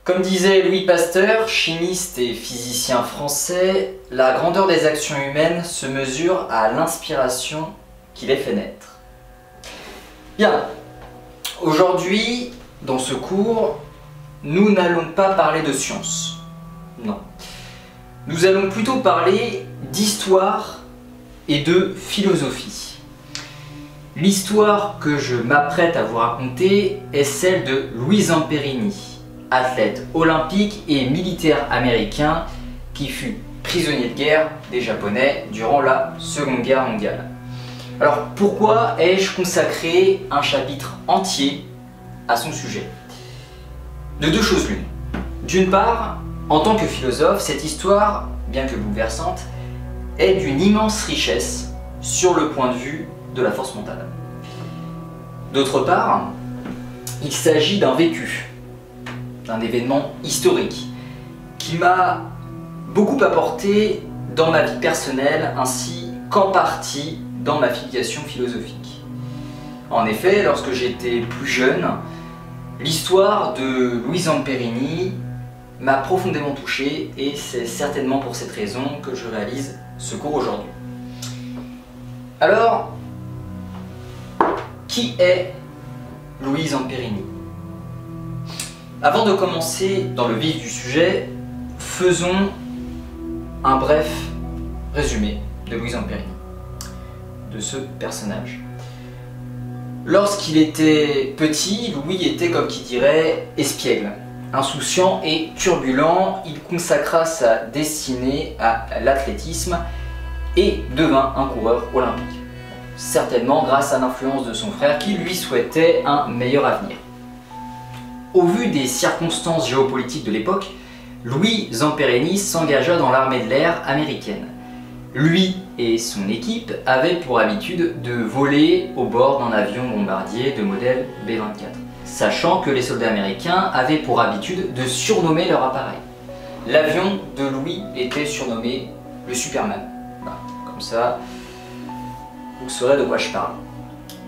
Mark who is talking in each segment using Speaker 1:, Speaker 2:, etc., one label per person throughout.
Speaker 1: Comme disait Louis Pasteur, chimiste et physicien français, la grandeur des actions humaines se mesure à l'inspiration qui les fait naître. Bien, aujourd'hui, dans ce cours, nous n'allons pas parler de science. Non. Nous allons plutôt parler d'histoire et de philosophie. L'histoire que je m'apprête à vous raconter est celle de Louis Zamperini, athlète olympique et militaire américain qui fut prisonnier de guerre des Japonais durant la Seconde Guerre mondiale. Alors pourquoi ai-je consacré un chapitre entier à son sujet? De deux choses l'une. D'une part, en tant que philosophe, cette histoire, bien que bouleversante, est d'une immense richesse sur le point de vue de la force mentale. D'autre part, il s'agit d'un vécu, d'un événement historique qui m'a beaucoup apporté dans ma vie personnelle ainsi qu'en partie dans ma filiation philosophique. En effet, lorsque j'étais plus jeune, l'histoire de Louis Zamperini m'a profondément touché et c'est certainement pour cette raison que je réalise ce cours aujourd'hui. Alors, qui est Louis Zamperini? Avant de commencer dans le vif du sujet, faisons un bref résumé de Louis Zamperini, de ce personnage. Lorsqu'il était petit, Louis était, comme qui dirait, espiègle. Insouciant et turbulent, il consacra sa destinée à l'athlétisme et devint un coureur olympique. Certainement grâce à l'influence de son frère qui lui souhaitait un meilleur avenir. Au vu des circonstances géopolitiques de l'époque, Louis Zamperini s'engagea dans l'armée de l'air américaine. Lui et son équipe avaient pour habitude de voler au bord d'un avion bombardier de modèle B-24, sachant que les soldats américains avaient pour habitude de surnommer leur appareil. L'avion de Louis était surnommé le Superman. Voilà, comme ça, vous saurez de quoi je parle.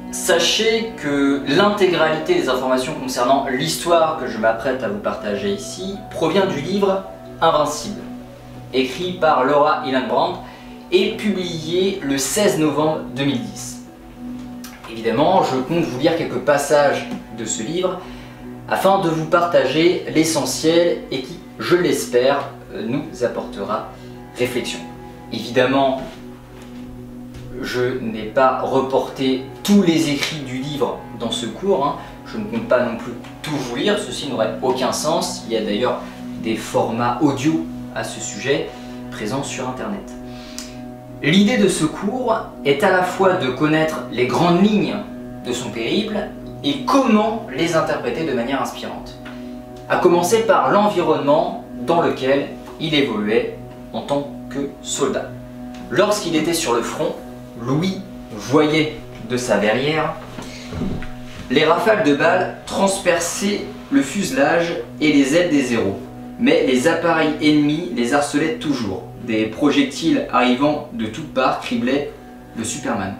Speaker 1: Sachez que l'intégralité des informations concernant l'histoire que je m'apprête à vous partager ici provient du livre Invincible, écrit par Laura Hillenbrand et publié le 16 novembre 2010. Évidemment, je compte vous lire quelques passages de ce livre afin de vous partager l'essentiel et qui, je l'espère, nous apportera réflexion. Évidemment, je n'ai pas reporté tous les écrits du livre dans ce cours, je ne compte pas non plus tout vous lire, ceci n'aurait aucun sens. Il y a d'ailleurs des formats audio à ce sujet présents sur internet. L'idée de ce cours est à la fois de connaître les grandes lignes de son périple et comment les interpréter de manière inspirante. À commencer par l'environnement dans lequel il évoluait en tant que soldat. Lorsqu'il était sur le front, Louis voyait de sa verrière les rafales de balles transpercer le fuselage et les ailes des Zéros. Mais les appareils ennemis les harcelaient toujours. Des projectiles arrivant de toutes parts criblaient le Superman.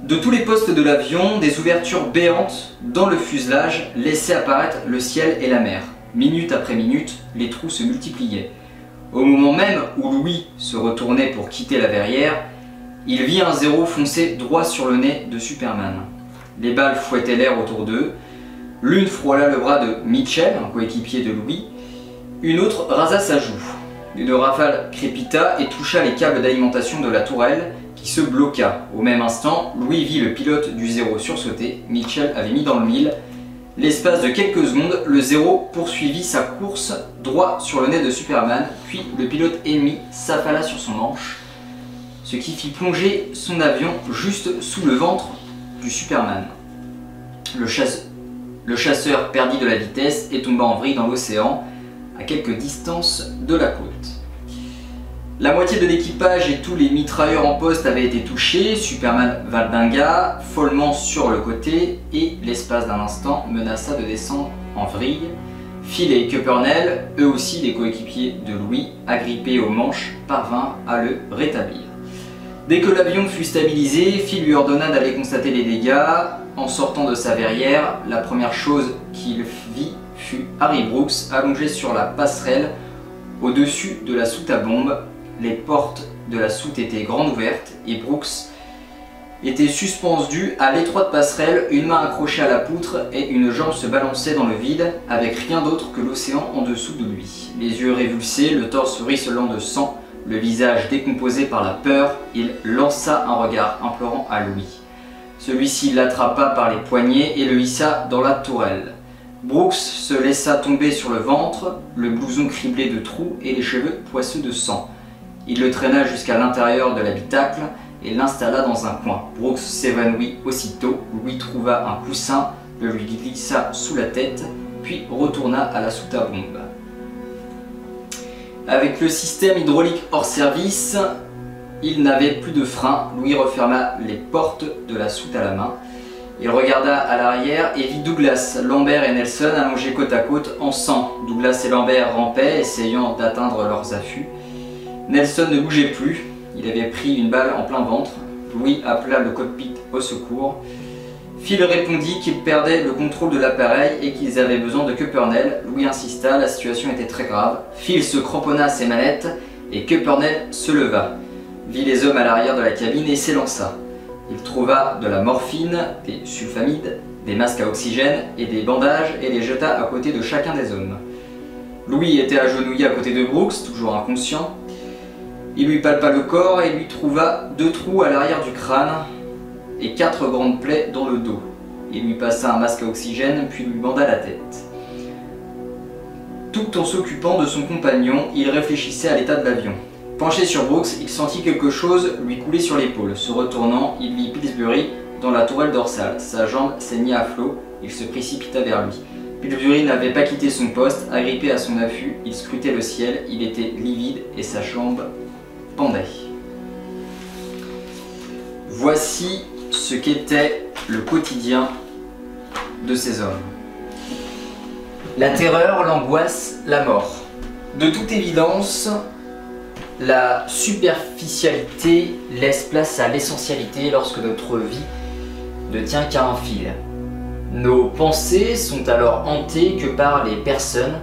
Speaker 1: De tous les postes de l'avion, des ouvertures béantes dans le fuselage laissaient apparaître le ciel et la mer. Minute après minute, les trous se multipliaient. Au moment même où Louis se retournait pour quitter la verrière, il vit un Zéro foncer droit sur le nez de Superman. Les balles fouettaient l'air autour d'eux. L'une frôla le bras de Mitchell, un coéquipier de Louis. Une autre rasa sa joue. Une rafale crépita et toucha les câbles d'alimentation de la tourelle qui se bloqua. Au même instant, Louis vit le pilote du Zéro sursauter. Mitchell avait mis dans le mille. L'espace de quelques secondes, le Zéro poursuivit sa course droit sur le nez de Superman, puis le pilote ennemi s'affala sur son manche, ce qui fit plonger son avion juste sous le ventre du Superman. Le chasseur perdit de la vitesse et tomba en vrille dans l'océan, à quelque distance de la côte. La moitié de l'équipage et tous les mitrailleurs en poste avaient été touchés. Superman valdingua follement sur le côté et, l'espace d'un instant, menaça de descendre en vrille. Phil et Cuppernell, eux aussi des coéquipiers de Louis, agrippés aux manches, parvinrent à le rétablir. Dès que l'avion fut stabilisé, Phil lui ordonna d'aller constater les dégâts. En sortant de sa verrière, la première chose qu'il vit fut Harry Brooks allongé sur la passerelle au-dessus de la soute à bombe. Les portes de la soute étaient grandes ouvertes et Brooks était suspendu à l'étroite passerelle, une main accrochée à la poutre et une jambe se balançait dans le vide avec rien d'autre que l'océan en dessous de lui. Les yeux révulsés, le torse ruisselant de sang, le visage décomposé par la peur, il lança un regard implorant à Louis. Celui-ci l'attrapa par les poignets et le hissa dans la tourelle. Brooks se laissa tomber sur le ventre, le blouson criblé de trous et les cheveux poisseux de sang. Il le traîna jusqu'à l'intérieur de l'habitacle et l'installa dans un coin. Brooks s'évanouit aussitôt, Louis trouva un coussin, le lui glissa sous la tête, puis retourna à la soute à bombe. Avec le système hydraulique hors service, il n'avait plus de frein. Louis referma les portes de la soute à la main. Il regarda à l'arrière et vit Douglas, Lambert et Nelson allongés côte à côte en sang. Douglas et Lambert rampaient, essayant d'atteindre leurs affûts. Nelson ne bougeait plus, il avait pris une balle en plein ventre. Louis appela le cockpit au secours. Phil répondit qu'il perdait le contrôle de l'appareil et qu'ils avaient besoin de Cuppernell. Louis insista, la situation était très grave. Phil se cramponna à ses manettes et Cuppernell se leva, vit les hommes à l'arrière de la cabine et s'élança. Il trouva de la morphine, des sulfamides, des masques à oxygène et des bandages et les jeta à côté de chacun des hommes. Louis était agenouillé à côté de Brooks, toujours inconscient. Il lui palpa le corps et lui trouva 2 trous à l'arrière du crâne et 4 grandes plaies dans le dos. Il lui passa un masque à oxygène puis lui banda la tête. Tout en s'occupant de son compagnon, il réfléchissait à l'état de l'avion. Penché sur Brooks, il sentit quelque chose lui couler sur l'épaule. Se retournant, il vit Pillsbury dans la tourelle dorsale. Sa jambe saignait à flot, il se précipita vers lui. Pillsbury n'avait pas quitté son poste, agrippé à son affût, il scrutait le ciel, il était livide et sa jambe pendait. Voici ce qu'était le quotidien de ces hommes. La terreur, l'angoisse, la mort. De toute évidence, la superficialité laisse place à l'essentialité lorsque notre vie ne tient qu'à un fil. Nos pensées sont alors hantées que par les personnes,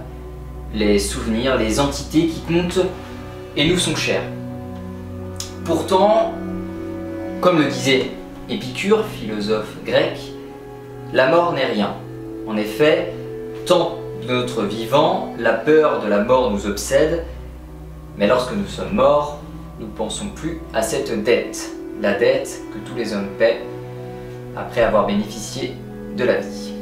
Speaker 1: les souvenirs, les entités qui comptent et nous sont chères. Pourtant, comme le disait Épicure, philosophe grec, la mort n'est rien. En effet, tant de notre vivant, la peur de la mort nous obsède, mais lorsque nous sommes morts, nous ne pensons plus à cette dette, la dette que tous les hommes paient après avoir bénéficié de la vie.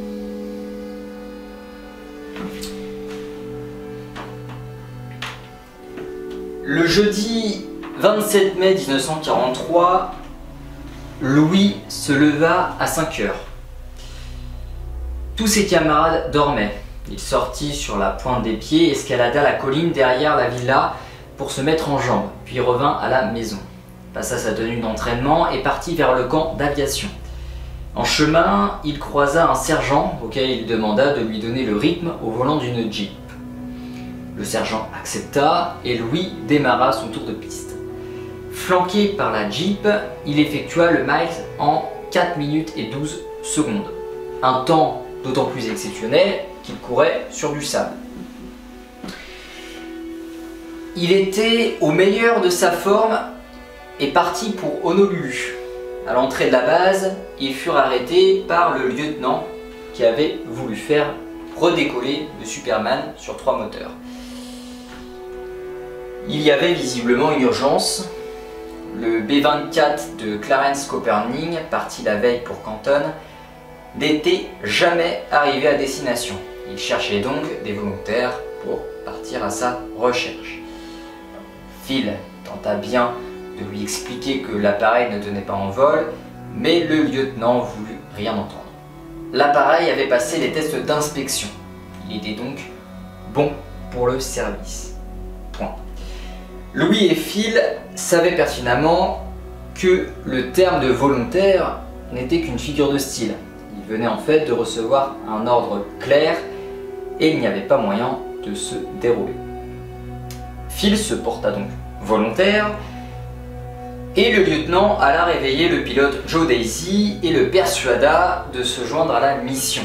Speaker 1: Le jeudi 27 mai 1943, Louis se leva à 5 heures. Tous ses camarades dormaient. Il sortit sur la pointe des pieds, escalada la colline derrière la villa pour se mettre en jambes, puis revint à la maison. Passa sa tenue d'entraînement et partit vers le camp d'aviation. En chemin, il croisa un sergent auquel il demanda de lui donner le rythme au volant d'une Jeep. Le sergent accepta et Louis démarra son tour de piste. Flanqué par la Jeep, il effectua le mile en 4 minutes et 12 secondes. Un temps d'autant plus exceptionnel qu'il courait sur du sable. Il était au meilleur de sa forme et parti pour Honolulu. À l'entrée de la base, ils furent arrêtés par le lieutenant qui avait voulu faire redécoller le Superman sur 3 moteurs. Il y avait visiblement une urgence. Le B-24 de Clarence Coperning, parti la veille pour Canton, n'était jamais arrivé à destination. Il cherchait donc des volontaires pour partir à sa recherche. Phil tenta bien de lui expliquer que l'appareil ne tenait pas en vol, mais le lieutenant voulut rien entendre. L'appareil avait passé les tests d'inspection. Il était donc bon pour le service. Point. Louis et Phil savaient pertinemment que le terme de volontaire n'était qu'une figure de style. Il venait en fait de recevoir un ordre clair et il n'y avait pas moyen de se dérober. Phil se porta donc volontaire Et le lieutenant alla réveiller le pilote Joe Daisy et le persuada de se joindre à la mission.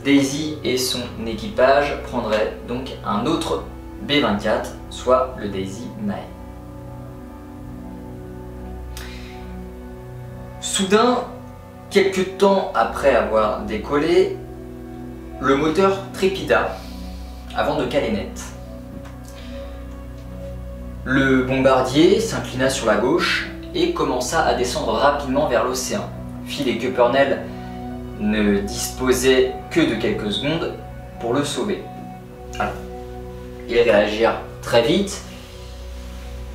Speaker 1: Daisy et son équipage prendraient donc un autre B-24, soit le Daisy Mae. Soudain, quelques temps après avoir décollé, le moteur trépida avant de caler net. Le bombardier s'inclina sur la gauche et commença à descendre rapidement vers l'océan. Phil et Cuppernell ne disposaient que de quelques secondes pour le sauver. Alors, ils réagirent très vite,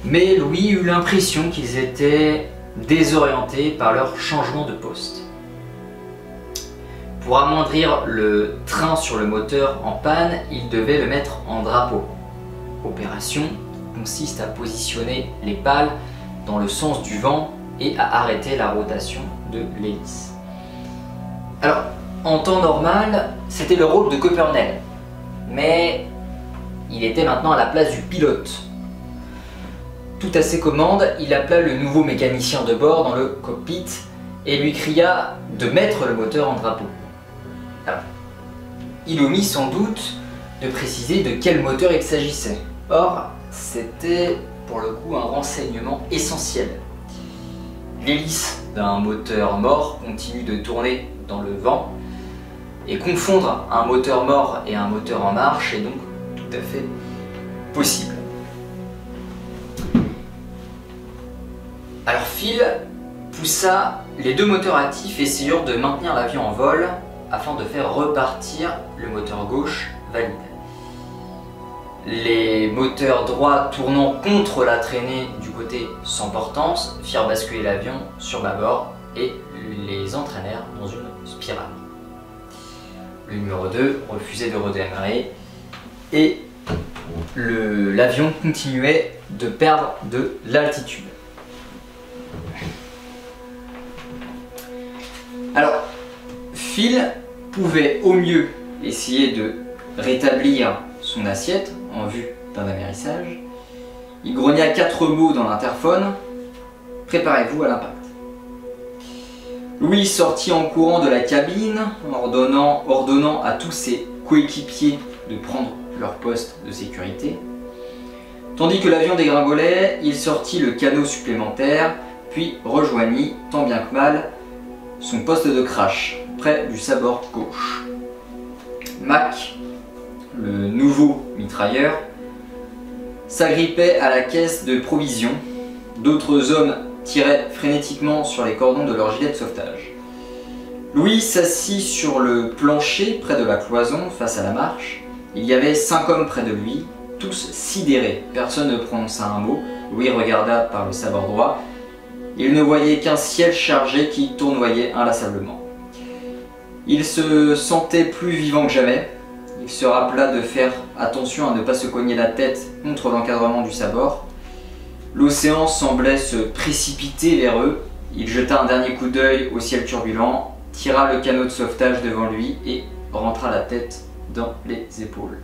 Speaker 1: mais Louis eut l'impression qu'ils étaient désorientés par leur changement de poste. Pour amoindrir le train sur le moteur en panne, ils devaient le mettre en drapeau. Opération consiste à positionner les pales dans le sens du vent et à arrêter la rotation de l'hélice. Alors, en temps normal, c'était le rôle de Cuppernell, mais il était maintenant à la place du pilote. Tout à ses commandes, il appela le nouveau mécanicien de bord dans le cockpit et lui cria de mettre le moteur en drapeau. Alors, il omit sans doute de préciser de quel moteur il s'agissait. Or, c'était pour le coup un renseignement essentiel. L'hélice d'un moteur mort continue de tourner dans le vent et confondre un moteur mort et un moteur en marche est donc tout à fait possible. Alors Phil poussa les deux moteurs actifs essayant de maintenir l'avion en vol afin de faire repartir le moteur gauche valide. Les moteurs droits tournant contre la traînée du côté sans portance firent basculer l'avion sur bâbord et les entraînèrent dans une spirale. Le numéro 2 refusait de redémarrer et l'avion continuait de perdre de l'altitude. Alors, Phil pouvait au mieux essayer de rétablir son assiette en vue d'un amérissage. Il grogna 4 mots dans l'interphone. Préparez-vous à l'impact. Louis sortit en courant de la cabine, ordonnant à tous ses coéquipiers de prendre leur poste de sécurité. Tandis que l'avion dégringolait, il sortit le canot supplémentaire, puis rejoignit, tant bien que mal, son poste de crash, près du sabord gauche. Mac, le nouveau mitrailleur, s'agrippait à la caisse de provisions. D'autres hommes tiraient frénétiquement sur les cordons de leur gilet de sauvetage. Louis s'assit sur le plancher près de la cloison face à la marche. Il y avait 5 hommes près de lui, tous sidérés. Personne ne prononça un mot. Louis regarda par le sabord droit. Il ne voyait qu'un ciel chargé qui tournoyait inlassablement. Il se sentait plus vivant que jamais. Il se rappela de faire attention à ne pas se cogner la tête contre l'encadrement du sabord. L'océan semblait se précipiter vers eux. Il jeta un dernier coup d'œil au ciel turbulent, tira le canot de sauvetage devant lui et rentra la tête dans les épaules.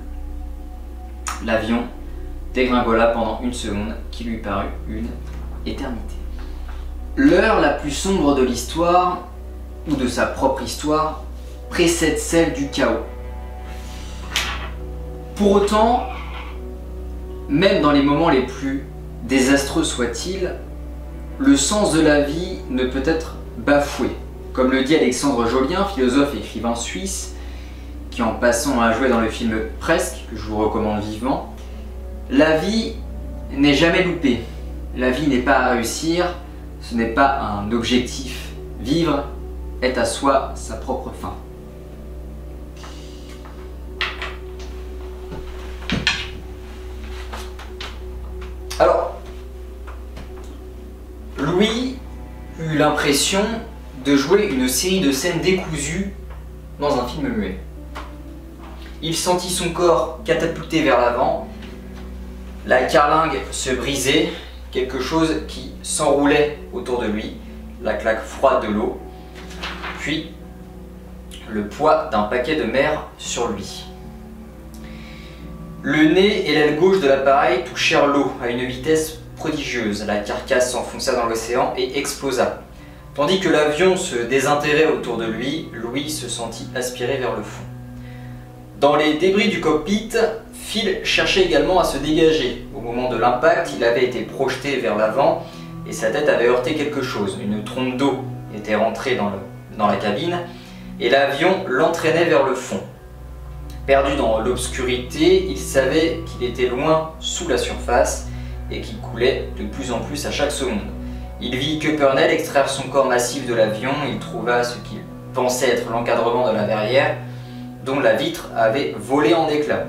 Speaker 1: L'avion dégringola pendant une seconde qui lui parut une éternité. L'heure la plus sombre de l'histoire, ou de sa propre histoire, précède celle du chaos. Pour autant, même dans les moments les plus désastreux soient-ils, le sens de la vie ne peut être bafoué. Comme le dit Alexandre Jolien, philosophe et écrivain suisse, qui en passant a joué dans le film Presque, que je vous recommande vivement, la vie n'est jamais loupée. La vie n'est pas à réussir, ce n'est pas un objectif. Vivre est à soi sa propre fin. Alors, Louis eut l'impression de jouer une série de scènes décousues dans un film muet. Il sentit son corps catapulté vers l'avant, la carlingue se brisait, quelque chose qui s'enroulait autour de lui, la claque froide de l'eau, puis le poids d'un paquet de mer sur lui. Le nez et l'aile gauche de l'appareil touchèrent l'eau à une vitesse prodigieuse. La carcasse s'enfonça dans l'océan et explosa. Tandis que l'avion se désintégrait autour de lui, Louis se sentit aspiré vers le fond. Dans les débris du cockpit, Phil cherchait également à se dégager. Au moment de l'impact, il avait été projeté vers l'avant et sa tête avait heurté quelque chose. Une trompe d'eau était rentrée dans la cabine et l'avion l'entraînait vers le fond. Perdu dans l'obscurité, il savait qu'il était loin sous la surface et qu'il coulait de plus en plus à chaque seconde. Il vit Cuppernell extraire son corps massif de l'avion. Il trouva ce qu'il pensait être l'encadrement de la verrière, dont la vitre avait volé en éclats.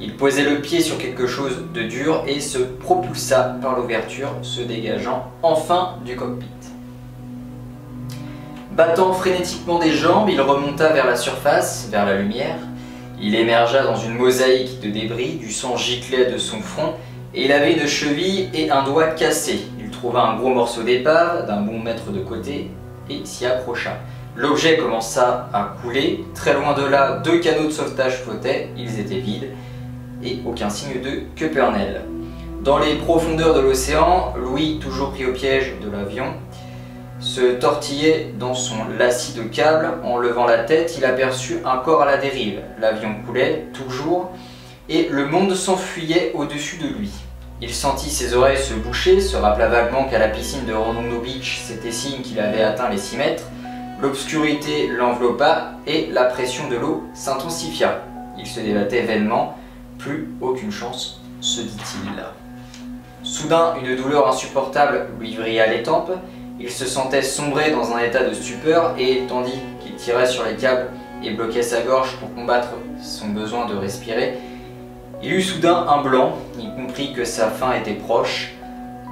Speaker 1: Il posait le pied sur quelque chose de dur et se propulsa par l'ouverture, se dégageant enfin du cockpit. Battant frénétiquement des jambes, il remonta vers la surface, vers la lumière. Il émergea dans une mosaïque de débris, du sang giclait de son front et il avait une cheville et un doigt cassés. Il trouva un gros morceau d'épave d'un bon mètre de côté et s'y accrocha. L'objet commença à couler. Très loin de là, 2 canots de sauvetage flottaient, ils étaient vides et aucun signe de Cuppernell. Dans les profondeurs de l'océan, Louis, toujours pris au piège de l'avion, se tortillait dans son lacis de câble. En levant la tête, il aperçut un corps à la dérive. L'avion coulait toujours et le monde s'enfuyait au-dessus de lui. Il sentit ses oreilles se boucher, se rappela vaguement qu'à la piscine de Redondo Beach, c'était signe qu'il avait atteint les 6 mètres. L'obscurité l'enveloppa et la pression de l'eau s'intensifia. Il se débattait vainement. Plus aucune chance, se dit-il. Soudain, une douleur insupportable lui vrilla les tempes. Il se sentait sombrer dans un état de stupeur et, tandis qu'il tirait sur les câbles et bloquait sa gorge pour combattre son besoin de respirer, il eut soudain un blanc. Il comprit que sa fin était proche.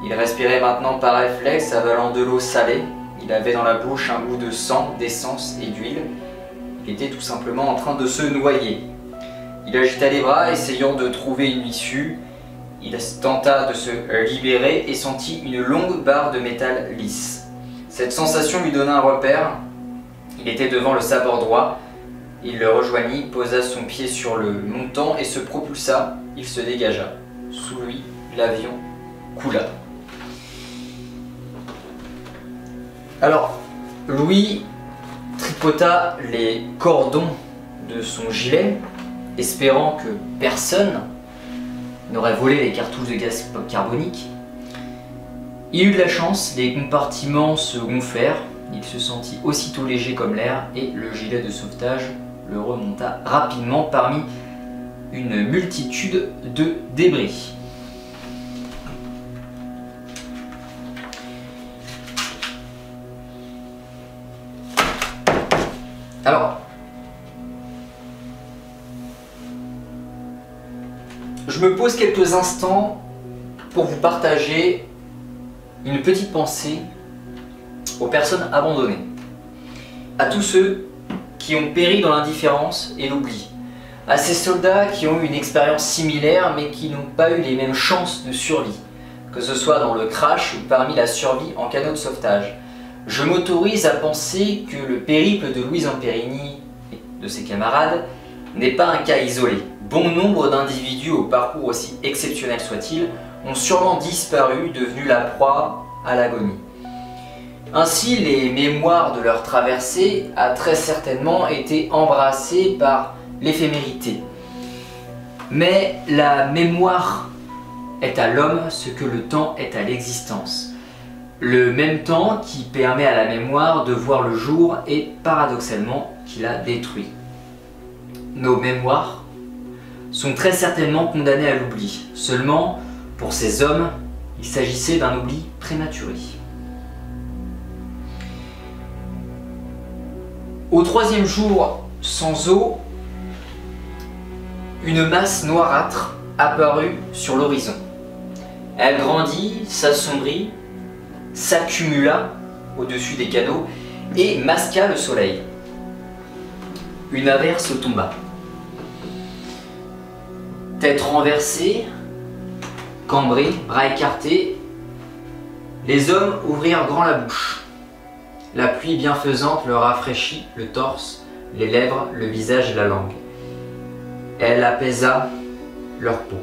Speaker 1: Il respirait maintenant par réflexe, avalant de l'eau salée. Il avait dans la bouche un goût de sang, d'essence et d'huile. Il était tout simplement en train de se noyer. Il agita les bras, essayant de trouver une issue. Il tenta de se libérer et sentit une longue barre de métal lisse. Cette sensation lui donna un repère. Il était devant le sabord droit. Il le rejoignit, posa son pied sur le montant et se propulsa. Il se dégagea. Sous lui, l'avion coula. Alors, Louis tripota les cordons de son gilet, espérant que personne n'aurait volé les cartouches de gaz carbonique. Il eut de la chance, les compartiments se gonflèrent, il se sentit aussitôt léger comme l'air et le gilet de sauvetage le remonta rapidement parmi une multitude de débris. Alors, je me pose quelques instants pour vous partager une petite pensée aux personnes abandonnées, à tous ceux qui ont péri dans l'indifférence et l'oubli, à ces soldats qui ont eu une expérience similaire mais qui n'ont pas eu les mêmes chances de survie, que ce soit dans le crash ou parmi la survie en canot de sauvetage. Je m'autorise à penser que le périple de Louis Zamperini et de ses camarades n'est pas un cas isolé. Bon nombre d'individus au parcours aussi exceptionnel soit-il ont sûrement disparu, devenus la proie à l'agonie. Ainsi, les mémoires de leur traversée a très certainement été embrassées par l'éphémérité. Mais la mémoire est à l'homme ce que le temps est à l'existence. Le même temps qui permet à la mémoire de voir le jour et paradoxalement qui la détruit. Nos mémoires sont très certainement condamnées à l'oubli. Seulement, pour ces hommes, il s'agissait d'un oubli prématuré. Au 3e jour sans eau, une masse noirâtre apparut sur l'horizon. Elle grandit, s'assombrit, s'accumula au-dessus des canaux et masqua le soleil. Une averse tomba. Tête renversée, cambrée, bras écartés, les hommes ouvrirent grand la bouche. La pluie bienfaisante leur rafraîchit le torse, les lèvres, le visage et la langue. Elle apaisa leur peau.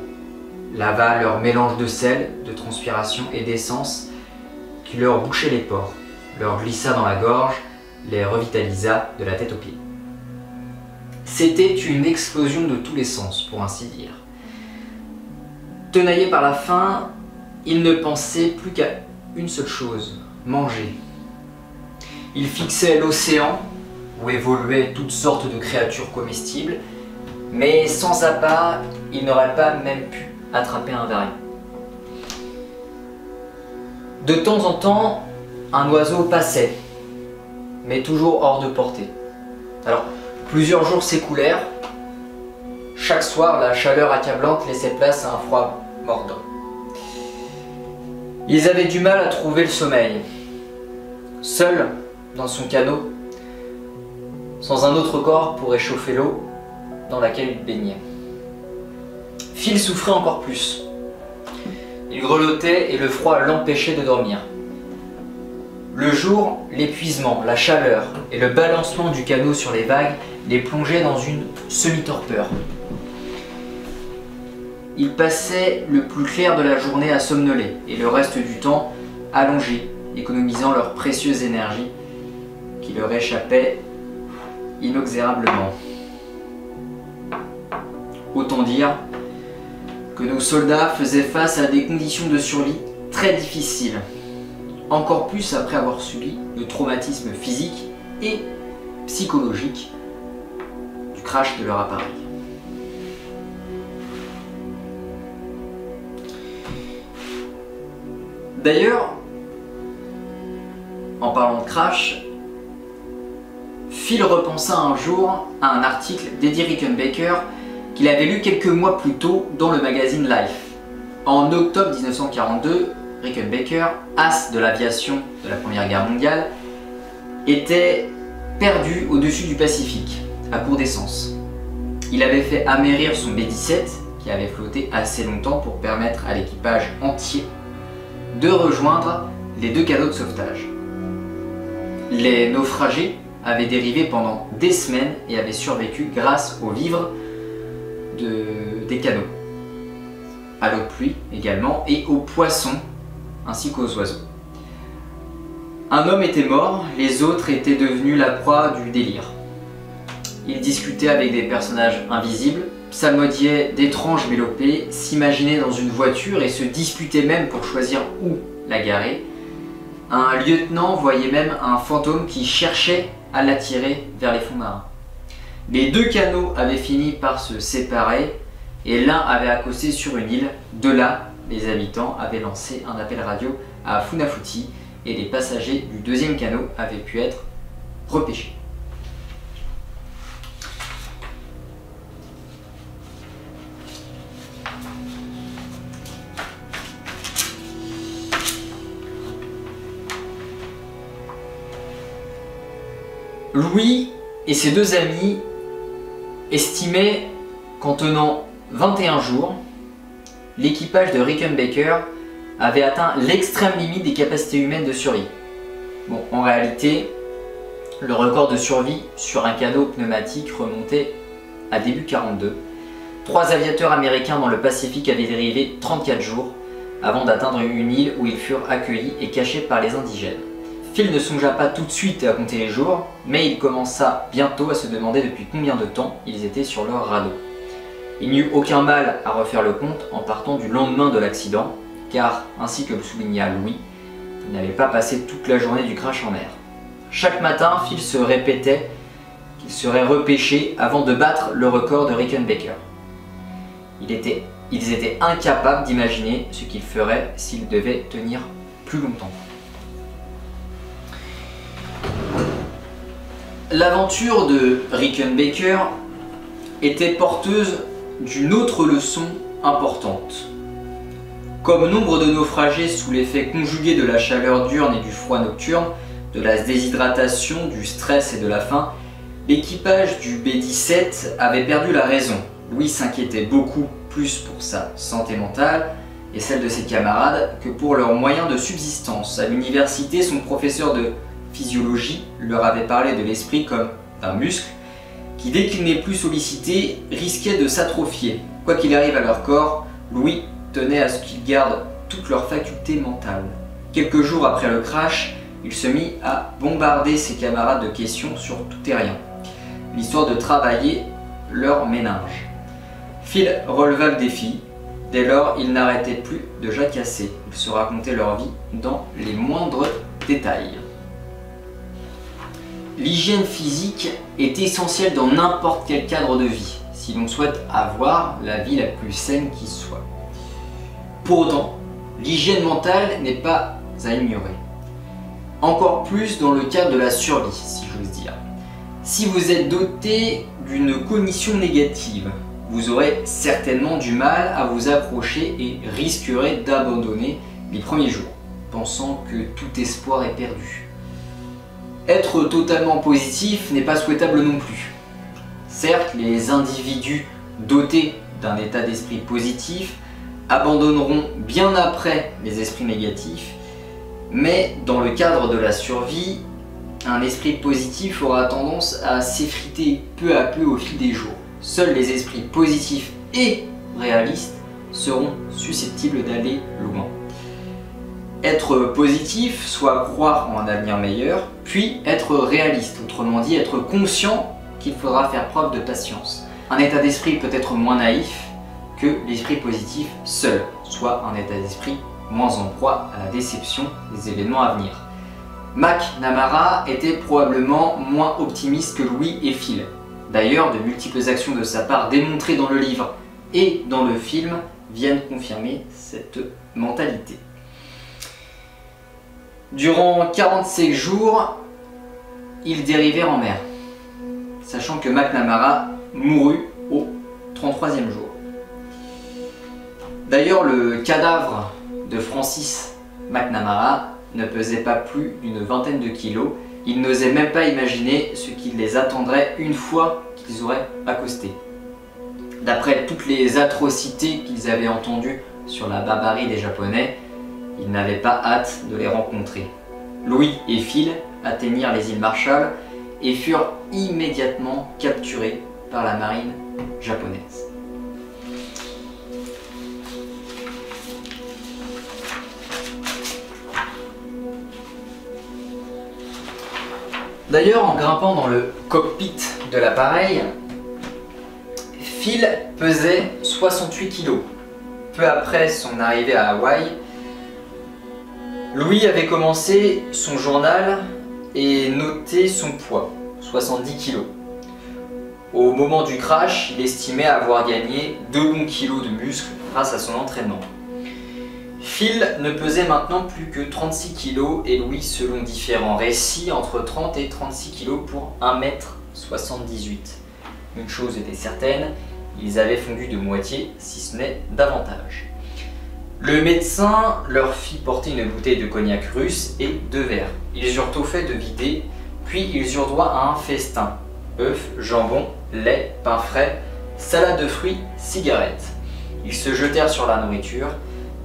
Speaker 1: lava leur mélange de sel, de transpiration et d'essence qui leur bouchait les pores, leur glissa dans la gorge, les revitalisa de la tête aux pieds. C'était une explosion de tous les sens, pour ainsi dire. Tenaillés par la faim, ils ne pensaient plus qu'à une seule chose, manger. Ils fixaient l'océan, où évoluaient toutes sortes de créatures comestibles, mais sans appât, ils n'auraient pas même pu attraper un varian. De temps en temps, un oiseau passait, mais toujours hors de portée. Alors, plusieurs jours s'écoulèrent. Chaque soir, la chaleur accablante laissait place à un froid mordant. Ils avaient du mal à trouver le sommeil. Seul, dans son canot, sans un autre corps pour réchauffer l'eau dans laquelle il baignait. Phil souffrait encore plus. Il grelottait et le froid l'empêchait de dormir. Le jour, l'épuisement, la chaleur et le balancement du canot sur les vagues les plongeaient dans une semi-torpeur. Ils passaient le plus clair de la journée à somnoler et le reste du temps allongés, économisant leur précieuse énergie qui leur échappait inexorablement. Autant dire que nos soldats faisaient face à des conditions de survie très difficiles, encore plus après avoir subi le traumatisme physique et psychologique du crash de leur appareil. D'ailleurs, en parlant de crash, Phil repensa un jour à un article d'Eddie Rickenbacker qu'il avait lu quelques mois plus tôt dans le magazine Life. En octobre 1942, Rickenbacker, as de l'aviation de la Première Guerre mondiale, était perdu au-dessus du Pacifique, à court d'essence. Il avait fait amérir son B-17, qui avait flotté assez longtemps pour permettre à l'équipage entier de rejoindre les deux canots de sauvetage. Les naufragés avaient dérivé pendant des semaines et avaient survécu grâce aux vivres des canots, à l'eau de pluie également et aux poissons ainsi qu'aux oiseaux. Un homme était mort, les autres étaient devenus la proie du délire. Ils discutaient avec des personnages invisibles, psalmodiaient d'étranges mélopées, s'imaginaient dans une voiture et se disputaient même pour choisir où la garer. Un lieutenant voyait même un fantôme qui cherchait à l'attirer vers les fonds marins. Les deux canots avaient fini par se séparer et l'un avait accosté sur une île. De là, les habitants avaient lancé un appel radio à Funafuti et les passagers du deuxième canot avaient pu être repêchés. Louis et ses deux amis estimaient qu'en tenant 21 jours, l'équipage de Rickenbacker avait atteint l'extrême limite des capacités humaines de survie. Bon, en réalité, le record de survie sur un canot pneumatique remontait à début 42. 3 aviateurs américains dans le Pacifique avaient dérivé 34 jours avant d'atteindre une île où ils furent accueillis et cachés par les indigènes. Phil ne songea pas tout de suite à compter les jours, mais il commença bientôt à se demander depuis combien de temps ils étaient sur leur radeau. Il n'y eut aucun mal à refaire le compte en partant du lendemain de l'accident, car, ainsi que le souligna Louis, il n'avait pas passé toute la journée du crash en mer. Chaque matin, Phil se répétait qu'il serait repêché avant de battre le record de Rickenbacker. Ils étaient incapables d'imaginer ce qu'ils feraient s'ils devaient tenir plus longtemps. L'aventure de Rickenbacker était porteuse d'une autre leçon importante. Comme nombre de naufragés sous l'effet conjugué de la chaleur diurne et du froid nocturne, de la déshydratation, du stress et de la faim, l'équipage du B-17 avait perdu la raison. Louis s'inquiétait beaucoup plus pour sa santé mentale et celle de ses camarades que pour leurs moyens de subsistance. À l'université, son professeur de physiologie leur avait parlé de l'esprit comme d'un muscle qui, dès qu'il n'est plus sollicité, risquait de s'atrophier. Quoi qu'il arrive à leur corps, Louis tenait à ce qu'ils gardent toutes leurs facultés mentales. Quelques jours après le crash, il se mit à bombarder ses camarades de questions sur tout et rien, l'histoire de travailler leur méninge. Phil releva le défi. Dès lors, ils n'arrêtaient plus de jacasser. Ils se racontaient leur vie dans les moindres détails. L'hygiène physique est essentielle dans n'importe quel cadre de vie, si l'on souhaite avoir la vie la plus saine qui soit. Pour autant, l'hygiène mentale n'est pas à ignorer. Encore plus dans le cadre de la survie, si j'ose dire. Si vous êtes doté d'une cognition négative, vous aurez certainement du mal à vous approcher et risquerez d'abandonner les premiers jours, pensant que tout espoir est perdu. Être totalement positif n'est pas souhaitable non plus. Certes, les individus dotés d'un état d'esprit positif abandonneront bien après les esprits négatifs, mais dans le cadre de la survie, un esprit positif aura tendance à s'effriter peu à peu au fil des jours. Seuls les esprits positifs et réalistes seront susceptibles d'aller loin. Être positif, soit croire en un avenir meilleur, puis être réaliste, autrement dit être conscient qu'il faudra faire preuve de patience. Un état d'esprit peut être moins naïf que l'esprit positif seul, soit un état d'esprit moins en proie à la déception des événements à venir. McNamara était probablement moins optimiste que Louis et Phil. D'ailleurs, de multiples actions de sa part démontrées dans le livre et dans le film viennent confirmer cette mentalité. Durant 45 jours, ils dérivèrent en mer, sachant que McNamara mourut au 33e jour. D'ailleurs, le cadavre de Francis McNamara ne pesait pas plus d'une vingtaine de kilos. Ils n'osaient même pas imaginer ce qui les attendrait une fois qu'ils auraient accosté. D'après toutes les atrocités qu'ils avaient entendues sur la barbarie des Japonais, ils n'avaient pas hâte de les rencontrer. Louis et Phil atteignirent les îles Marshall et furent immédiatement capturés par la marine japonaise. D'ailleurs, en grimpant dans le cockpit de l'appareil, Phil pesait 68 kg. Peu après son arrivée à Hawaï, Louis avait commencé son journal et noté son poids, 70 kg. Au moment du crash, il estimait avoir gagné 2 bons kilos de muscles grâce à son entraînement. Phil ne pesait maintenant plus que 36 kg et Louis, selon différents récits, entre 30 et 36 kg pour 1,78 m. Une chose était certaine, ils avaient fondu de moitié, si ce n'est davantage. Le médecin leur fit porter une bouteille de cognac russe et 2 verres. Ils eurent au fait de vider, puis ils eurent droit à un festin. Œufs, jambon, lait, pain frais, salade de fruits, cigarettes. Ils se jetèrent sur la nourriture.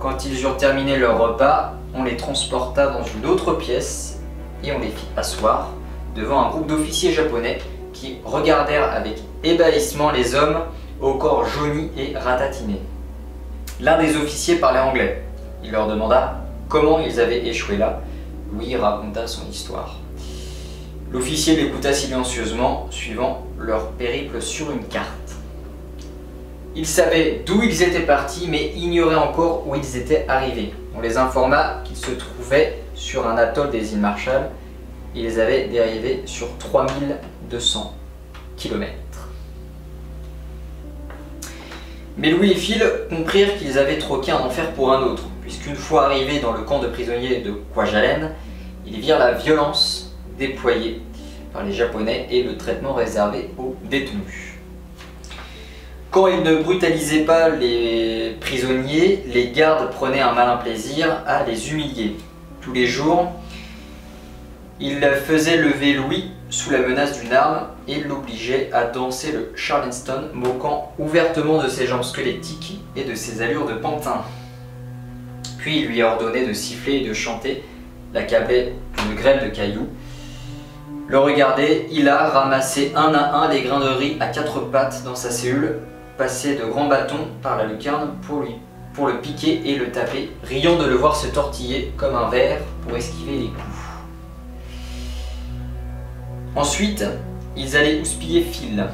Speaker 1: Quand ils eurent terminé leur repas, on les transporta dans une autre pièce et on les fit asseoir devant un groupe d'officiers japonais qui regardèrent avec ébahissement les hommes au corps jauni et ratatiné. L'un des officiers parlait anglais. Il leur demanda comment ils avaient échoué là. Louis raconta son histoire. L'officier l'écouta silencieusement, suivant leur périple sur une carte. Ils savaient d'où ils étaient partis, mais ignoraient encore où ils étaient arrivés. On les informa qu'ils se trouvaient sur un atoll des îles Marshall. Ils avaient dérivé sur 3200 km. Mais Louis et Phil comprirent qu'ils avaient troqué un enfer pour un autre, puisqu'une fois arrivés dans le camp de prisonniers de Kwajalein, ils virent la violence déployée par les Japonais et le traitement réservé aux détenus. Quand ils ne brutalisaient pas les prisonniers, les gardes prenaient un malin plaisir à les humilier. Tous les jours, ils faisaient lever Louis sous la menace d'une arme et l'obligeaient à danser le Charleston, moquant ouvertement de ses jambes squelettiques et de ses allures de pantin. Puis il lui ordonnait de siffler et de chanter, l'accablait d'une grêle de cailloux. Le regardait, il a ramassé un à un les grains de riz à 4 pattes dans sa cellule, passé de grands bâtons par la lucarne pour lui pour le piquer et le taper, riant de le voir se tortiller comme un ver pour esquiver les coups. Ensuite, ils allaient houspiller Phil,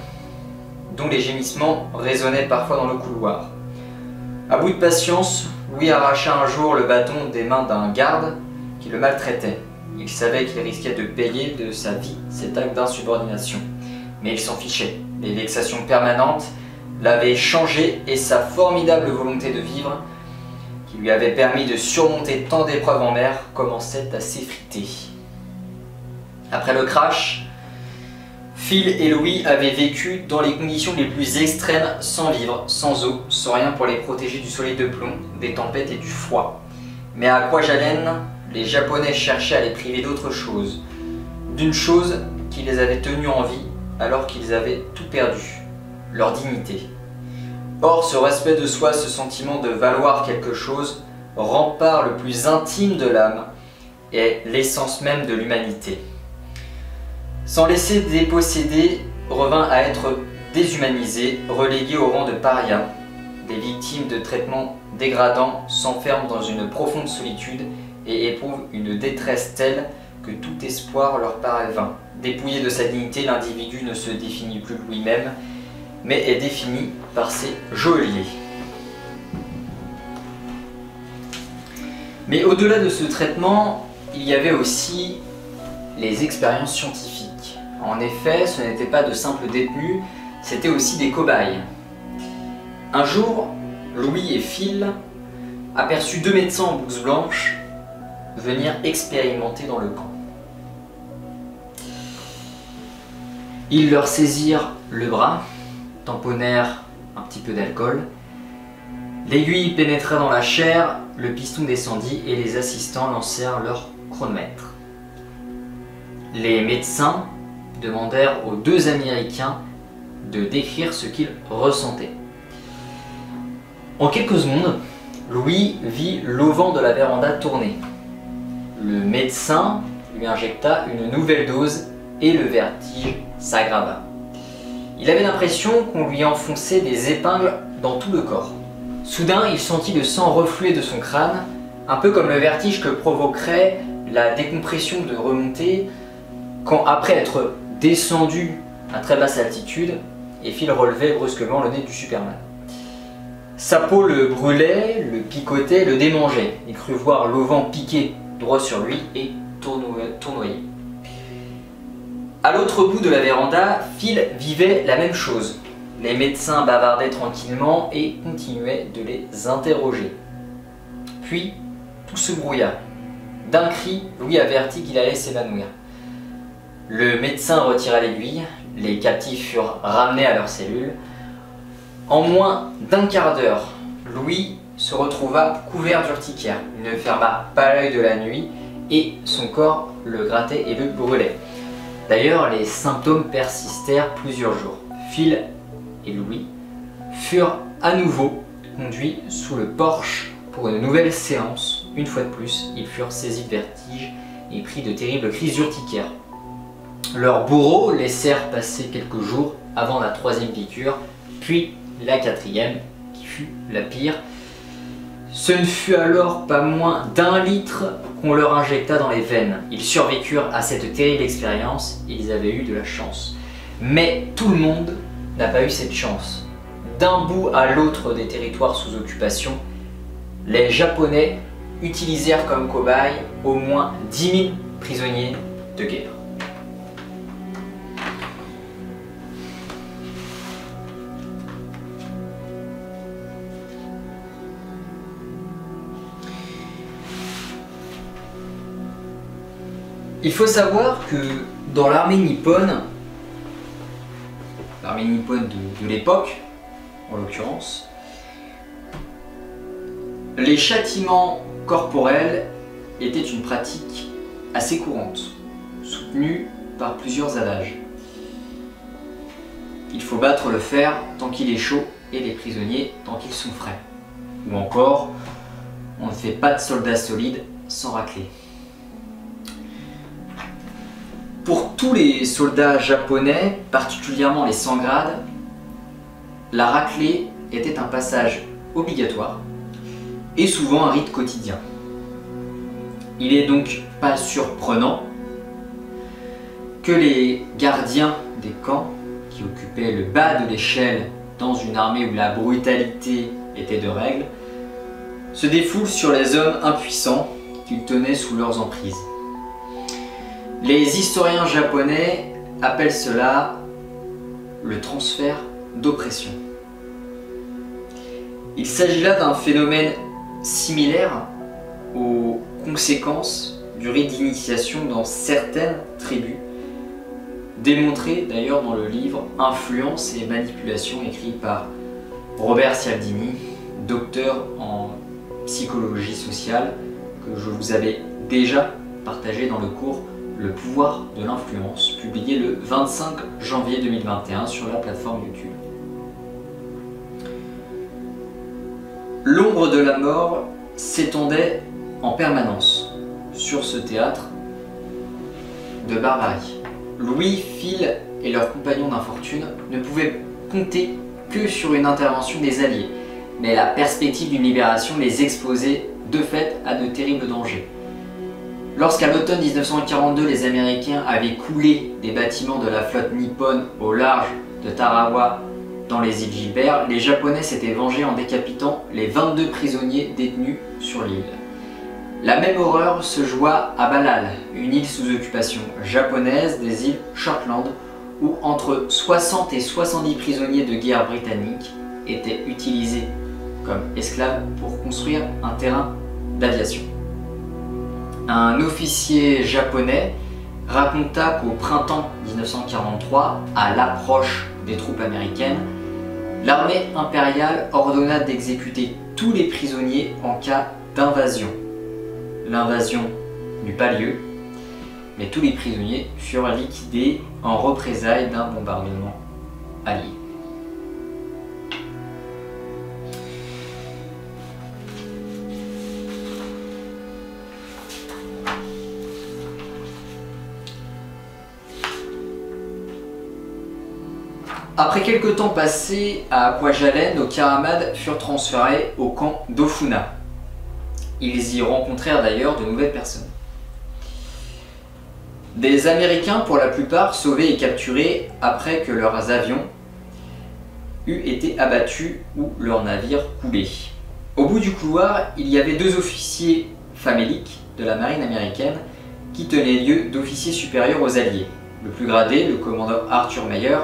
Speaker 1: dont les gémissements résonnaient parfois dans le couloir. À bout de patience, Louis arracha un jour le bâton des mains d'un garde qui le maltraitait. Il savait qu'il risquait de payer de sa vie cet acte d'insubordination. Mais il s'en fichait. Les vexations permanentes l'avaient changé et sa formidable volonté de vivre, qui lui avait permis de surmonter tant d'épreuves en mer, commençait à s'effriter. Après le crash, Phil et Louis avaient vécu dans les conditions les plus extrêmes, sans vivre, sans eau, sans rien pour les protéger du soleil de plomb, des tempêtes et du froid. Mais à Kwajalein, les Japonais cherchaient à les priver d'autre chose, d'une chose qui les avait tenus en vie alors qu'ils avaient tout perdu, leur dignité. Or, ce respect de soi, ce sentiment de valoir quelque chose, rempart le plus intime de l'âme, est l'essence même de l'humanité. S'en laisser déposséder revint à être déshumanisé, relégué au rang de paria. Des victimes de traitements dégradants s'enferment dans une profonde solitude et éprouvent une détresse telle que tout espoir leur paraît vain. Dépouillé de sa dignité, l'individu ne se définit plus lui-même, mais est défini par ses geôliers. Mais au-delà de ce traitement, il y avait aussi les expériences scientifiques. En effet, ce n'étaient pas de simples détenus, c'étaient aussi des cobayes. Un jour, Louis et Phil aperçurent deux médecins en blouse blanche venir expérimenter dans le camp. Ils leur saisirent le bras, tamponnèrent un petit peu d'alcool, l'aiguille pénétra dans la chair, le piston descendit et les assistants lancèrent leur chronomètre. Les médecins demandèrent aux deux Américains de décrire ce qu'ils ressentaient. En quelques secondes, Louis vit l'auvent de la véranda tourner. Le médecin lui injecta une nouvelle dose et le vertige s'aggrava. Il avait l'impression qu'on lui enfonçait des épingles dans tout le corps. Soudain, il sentit le sang refluer de son crâne, un peu comme le vertige que provoquerait la décompression de remontée quand, après être descendu à très basse altitude, et Phil relevait brusquement le nez du Superman. Sa peau le brûlait, le picotait, le démangeait. Il crut voir l'auvent piquer droit sur lui et tournoyer. À l'autre bout de la véranda, Phil vivait la même chose. Les médecins bavardaient tranquillement et continuaient de les interroger. Puis, tout se brouilla. D'un cri, Louis avertit qu'il allait s'évanouir. Le médecin retira l'aiguille, les captifs furent ramenés à leur cellule. En moins d'un quart d'heure, Louis se retrouva couvert d'urticaire. Il ne ferma pas l'œil de la nuit et son corps le grattait et le brûlait. D'ailleurs, les symptômes persistèrent plusieurs jours. Phil et Louis furent à nouveau conduits sous le porche pour une nouvelle séance. Une fois de plus, ils furent saisis de vertige et pris de terribles crises urticaires. Leurs bourreaux laissèrent passer quelques jours avant la troisième piqûre, puis la quatrième, qui fut la pire. Ce ne fut alors pas moins d'1 litre qu'on leur injecta dans les veines. Ils survécurent à cette terrible expérience et ils avaient eu de la chance. Mais tout le monde n'a pas eu cette chance. D'un bout à l'autre des territoires sous occupation, les Japonais utilisèrent comme cobayes au moins 10 000 prisonniers de guerre. Il faut savoir que dans l'armée nippone de l'époque, en l'occurrence, les châtiments corporels étaient une pratique assez courante, soutenue par plusieurs adages. Il faut battre le fer tant qu'il est chaud et les prisonniers tant qu'ils sont frais. Ou encore, on ne fait pas de soldats solides sans racler. Pour tous les soldats japonais, particulièrement les 100 grades, la raclée était un passage obligatoire et souvent un rite quotidien. Il est donc pas surprenant que les gardiens des camps, qui occupaient le bas de l'échelle dans une armée où la brutalité était de règle, se défoulent sur les hommes impuissants qu'ils tenaient sous leurs emprises. Les historiens japonais appellent cela le transfert d'oppression. Il s'agit là d'un phénomène similaire aux conséquences du rite d'initiation dans certaines tribus, démontré d'ailleurs dans le livre Influence et manipulation écrit par Robert Cialdini, docteur en psychologie sociale, que je vous avais déjà partagé dans le cours Le pouvoir de l'influence, publié le 25 janvier 2021 sur la plateforme YouTube. L'ombre de la mort s'étendait en permanence sur ce théâtre de barbarie. Louis, Phil et leurs compagnons d'infortune ne pouvaient compter que sur une intervention des Alliés, mais la perspective d'une libération les exposait de fait à de terribles dangers. Lorsqu'à l'automne 1942, les Américains avaient coulé des bâtiments de la flotte nippone au large de Tarawa dans les îles Gilbert, les Japonais s'étaient vengés en décapitant les 22 prisonniers détenus sur l'île. La même horreur se joua à Balal, une île sous occupation japonaise des îles Shortland, où entre 60 et 70 prisonniers de guerre britanniques étaient utilisés comme esclaves pour construire un terrain d'aviation. Un officier japonais raconta qu'au printemps 1943, à l'approche des troupes américaines, l'armée impériale ordonna d'exécuter tous les prisonniers en cas d'invasion. L'invasion n'eut pas lieu, mais tous les prisonniers furent liquidés en représailles d'un bombardement allié. Après quelques temps passés à Kwajalein, nos camarades furent transférés au camp d'Ofuna. Ils y rencontrèrent d'ailleurs de nouvelles personnes. Des Américains pour la plupart sauvés et capturés après que leurs avions eut été abattus ou leur navire coulé. Au bout du couloir, il y avait deux officiers faméliques de la marine américaine qui tenaient lieu d'officiers supérieurs aux Alliés. Le plus gradé, le commandant Arthur Meyer,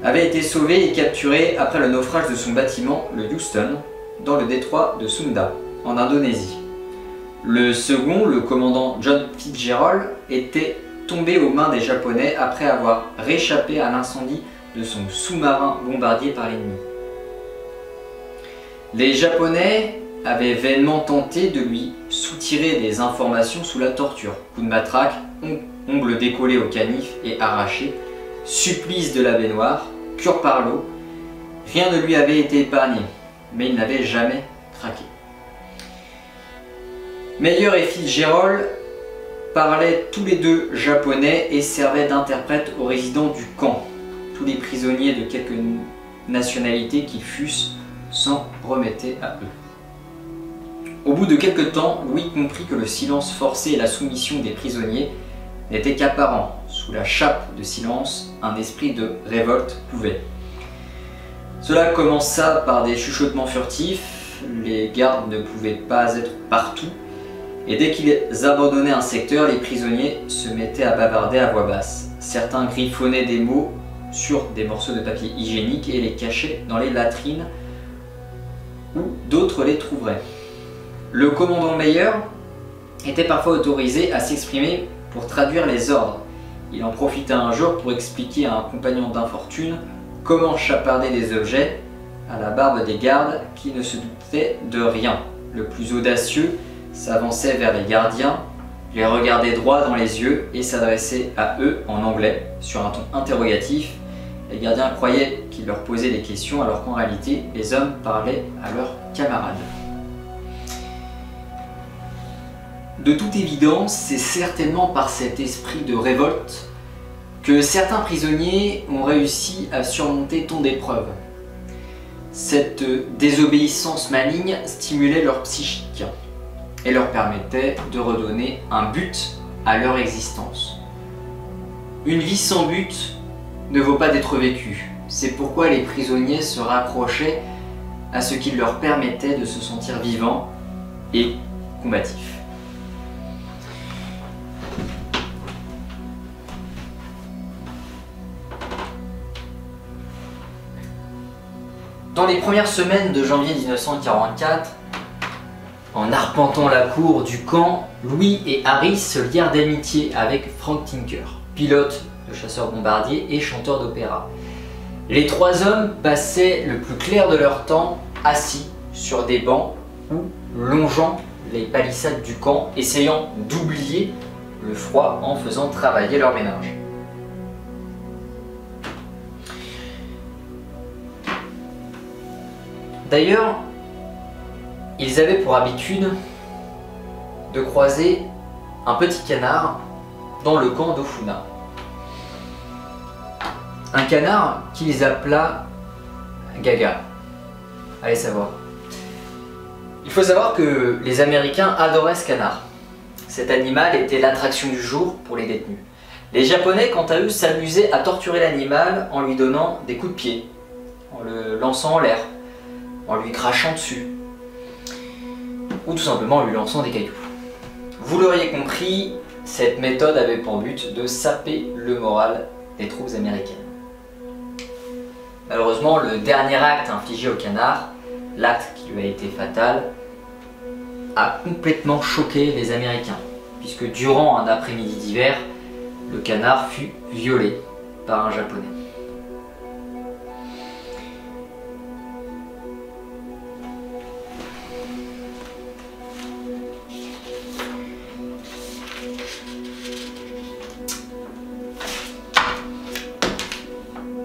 Speaker 1: avait été sauvé et capturé après le naufrage de son bâtiment, le Houston, dans le détroit de Sunda, en Indonésie. Le second, le commandant John Fitzgerald, était tombé aux mains des Japonais après avoir réchappé à l'incendie de son sous-marin bombardier par l'ennemi. Les Japonais avaient vainement tenté de lui soutirer des informations sous la torture. Coups de matraque, ongles décollés au canif et arrachés, supplice de la baignoire, cure par l'eau, rien ne lui avait été épargné, mais il n'avait jamais craqué. Meyer et Fitzgerald parlaient tous les deux japonais et servaient d'interprètes aux résidents du camp. Tous les prisonniers de quelque nationalité qu'ils fussent s'en remettaient à eux. Au bout de quelque temps, Louis comprit que le silence forcé et la soumission des prisonniers n'étaient qu'apparents. Sous la chape de silence, un esprit de révolte couvait. Cela commença par des chuchotements furtifs, les gardes ne pouvaient pas être partout, et dès qu'ils abandonnaient un secteur, les prisonniers se mettaient à bavarder à voix basse. Certains griffonnaient des mots sur des morceaux de papier hygiénique et les cachaient dans les latrines où d'autres les trouveraient. Le commandant Meyer était parfois autorisé à s'exprimer pour traduire les ordres. Il en profita un jour pour expliquer à un compagnon d'infortune comment chaparder des objets à la barbe des gardes qui ne se doutaient de rien. Le plus audacieux s'avançait vers les gardiens, les regardait droit dans les yeux et s'adressait à eux en anglais, sur un ton interrogatif. Les gardiens croyaient qu'il leur posait des questions alors qu'en réalité, les hommes parlaient à leurs camarades. De toute évidence, c'est certainement par cet esprit de révolte que certains prisonniers ont réussi à surmonter tant d'épreuves. Cette désobéissance maligne stimulait leur psychique et leur permettait de redonner un but à leur existence. Une vie sans but ne vaut pas d'être vécue. C'est pourquoi les prisonniers se raccrochaient à ce qui leur permettait de se sentir vivants et combatifs. Dans les premières semaines de janvier 1944, en arpentant la cour du camp, Louis et Harry se lièrent d'amitié avec Frank Tinker, pilote de chasseur-bombardier et chanteur d'opéra. Les trois hommes passaient le plus clair de leur temps assis sur des bancs ou longeant les palissades du camp, essayant d'oublier le froid en faisant travailler leur ménage. D'ailleurs, ils avaient pour habitude de croiser un petit canard dans le camp d'Ofuna. Un canard qu'ils appela Gaga. Allez savoir. Il faut savoir que les Américains adoraient ce canard. Cet animal était l'attraction du jour pour les détenus. Les Japonais, quant à eux, s'amusaient à torturer l'animal en lui donnant des coups de pied, en le lançant en l'air, en lui crachant dessus, ou tout simplement en lui lançant des cailloux. Vous l'auriez compris, cette méthode avait pour but de saper le moral des troupes américaines. Malheureusement, le dernier acte infligé au canard, l'acte qui lui a été fatal, a complètement choqué les Américains, puisque durant un après-midi d'hiver, le canard fut violé par un Japonais.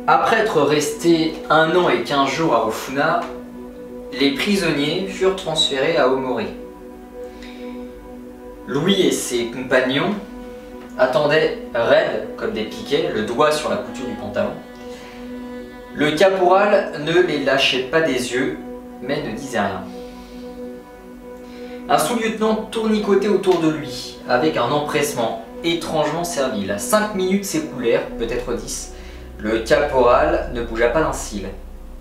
Speaker 1: Après être restés 1 an et 15 jours à Ofuna, les prisonniers furent transférés à Omori. Louis et ses compagnons attendaient raides comme des piquets, le doigt sur la couture du pantalon. Le caporal ne les lâchait pas des yeux, mais ne disait rien. Un sous-lieutenant tournicotait autour de lui, avec un empressement étrangement servile. 5 minutes s'écoulèrent, peut-être 10. Le caporal ne bougea pas d'un cil.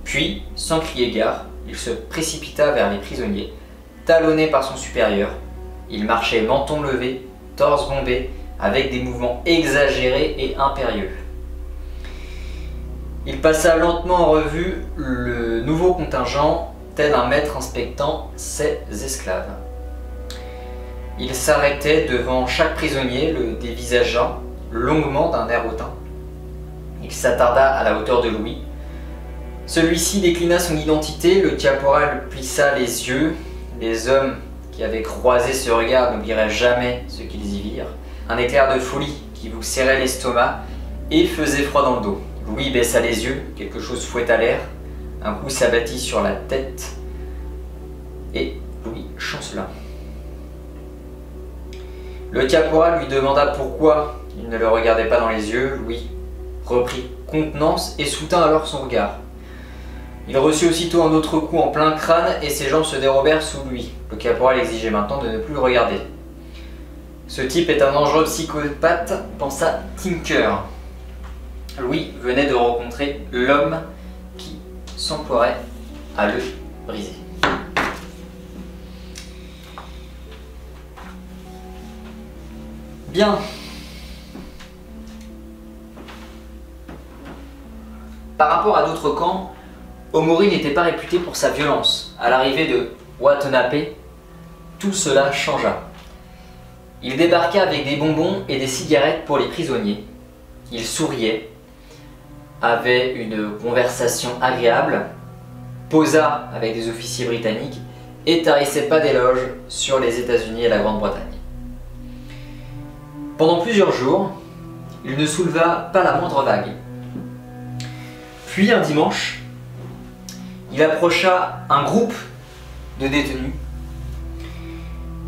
Speaker 1: Puis, sans crier gare, il se précipita vers les prisonniers. Talonné par son supérieur, il marchait menton levé, torse bombé, avec des mouvements exagérés et impérieux. Il passa lentement en revue le nouveau contingent, tel un maître inspectant ses esclaves. Il s'arrêtait devant chaque prisonnier, le dévisageant longuement d'un air hautain. Il s'attarda à la hauteur de Louis. Celui-ci déclina son identité, le caporal plissa les yeux. Les hommes qui avaient croisé ce regard n'oublieraient jamais ce qu'ils y virent. Un éclair de folie qui vous serrait l'estomac et faisait froid dans le dos. Louis baissa les yeux, quelque chose fouetta l'air. Un coup s'abattit sur la tête et Louis chancela. Le caporal lui demanda pourquoi il ne le regardait pas dans les yeux. Louis reprit contenance et soutint alors son regard. Il reçut aussitôt un autre coup en plein crâne et ses jambes se dérobèrent sous lui. Le caporal exigeait maintenant de ne plus le regarder. Ce type est un dangereux psychopathe, pensa Tinker. Louis venait de rencontrer l'homme qui s'emploierait à le briser. Bien. Par rapport à d'autres camps, Omori n'était pas réputé pour sa violence. À l'arrivée de Watanabe, tout cela changea. Il débarqua avec des bonbons et des cigarettes pour les prisonniers. Il souriait, avait une conversation agréable, posa avec des officiers britanniques et tarissait pas d'éloges sur les États-Unis et la Grande-Bretagne. Pendant plusieurs jours, il ne souleva pas la moindre vague. Puis un dimanche, il approcha un groupe de détenus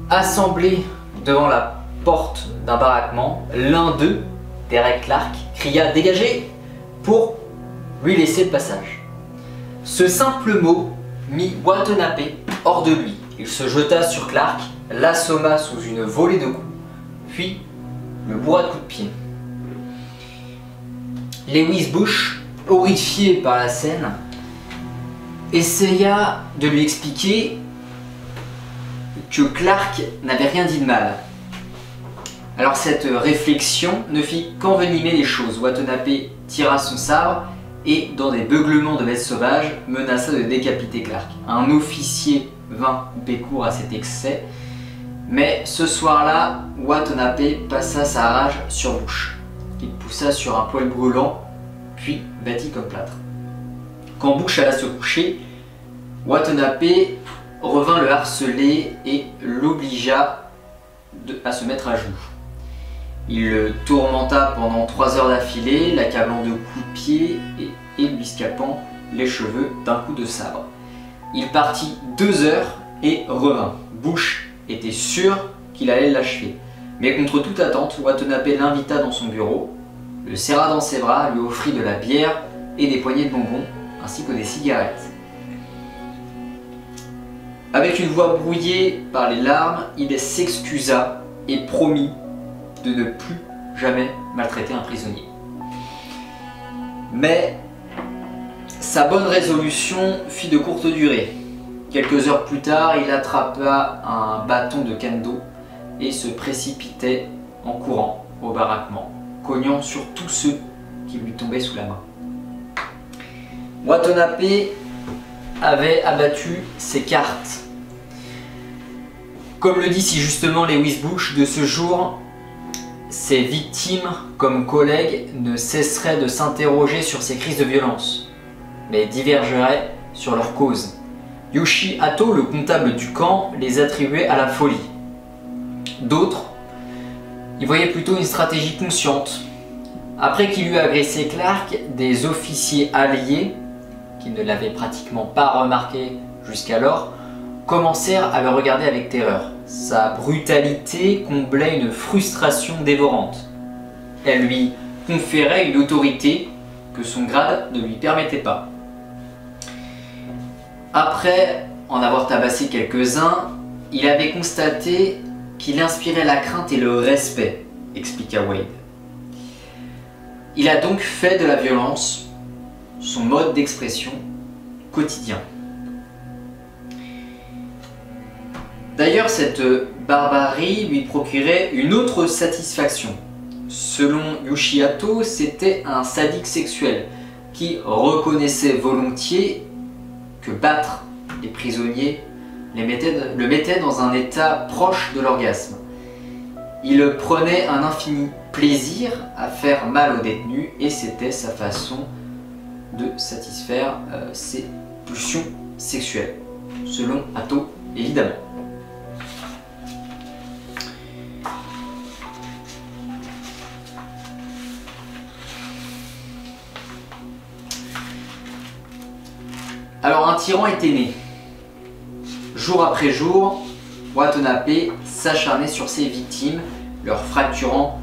Speaker 1: assemblés devant la porte d'un baraquement. L'un d'eux, Derek Clark, cria « Dégagez !» pour lui laisser le passage. Ce simple mot mit Watanabe hors de lui. Il se jeta sur Clark, l'assomma sous une volée de coups, puis le bourra de coups de pied. Lewis Bush, horrifié par la scène, essaya de lui expliquer que Clark n'avait rien dit de mal. Alors cette réflexion ne fit qu'envenimer les choses. Watanabe tira son sabre et, dans des beuglements de bêtes sauvages, menaça de décapiter Clark. Un officier vint couper court à cet excès, mais ce soir-là, Watanabe passa sa rage sur Bush. Il poussa sur un poêle brûlant, puis battit comme plâtre. Quand Bush alla se coucher, Watanabe revint le harceler et l'obligea à se mettre à genoux. Il le tourmenta pendant 3 heures d'affilée, l'accablant de coups de pied et lui scapant les cheveux d'un coup de sabre. Il partit 2 heures et revint. Bush était sûr qu'il allait l'achever. Mais contre toute attente, Watanabe l'invita dans son bureau, le serra dans ses bras, lui offrit de la bière et des poignées de bonbons, ainsi que des cigarettes. Avec une voix brouillée par les larmes, il s'excusa et promit de ne plus jamais maltraiter un prisonnier. Mais sa bonne résolution fit de courte durée. Quelques heures plus tard, il attrapa un bâton de kendo et se précipitait en courant au baraquement, cognant sur tous ceux qui lui tombaient sous la main. Watanabe avait abattu ses cartes. Comme le dit si justement Lewis Bush, de ce jour, ses victimes, comme collègues, ne cesseraient de s'interroger sur ces crises de violence, mais divergeraient sur leur cause. Yoshi Hato, le comptable du camp, les attribuait à la folie. D'autres y voyaient plutôt une stratégie consciente. Après qu'il eut agressé Clark, des officiers alliés, qui ne l'avaient pratiquement pas remarqué jusqu'alors, commencèrent à le regarder avec terreur. Sa brutalité comblait une frustration dévorante. Elle lui conférait une autorité que son grade ne lui permettait pas. Après en avoir tabassé quelques-uns, il avait constaté qu'il inspirait la crainte et le respect, expliqua Wade. Il a donc fait de la violence son mode d'expression quotidien. D'ailleurs, cette barbarie lui procurait une autre satisfaction. Selon Yoshi Hato, c'était un sadique sexuel qui reconnaissait volontiers que battre les prisonniers le mettait dans un état proche de l'orgasme. Il prenait un infini plaisir à faire mal aux détenus et c'était sa façon de satisfaire ses pulsions sexuelles, selon Hato évidemment. Alors un tyran était né. Jour après jour, Watanabe s'acharnait sur ses victimes, leur fracturant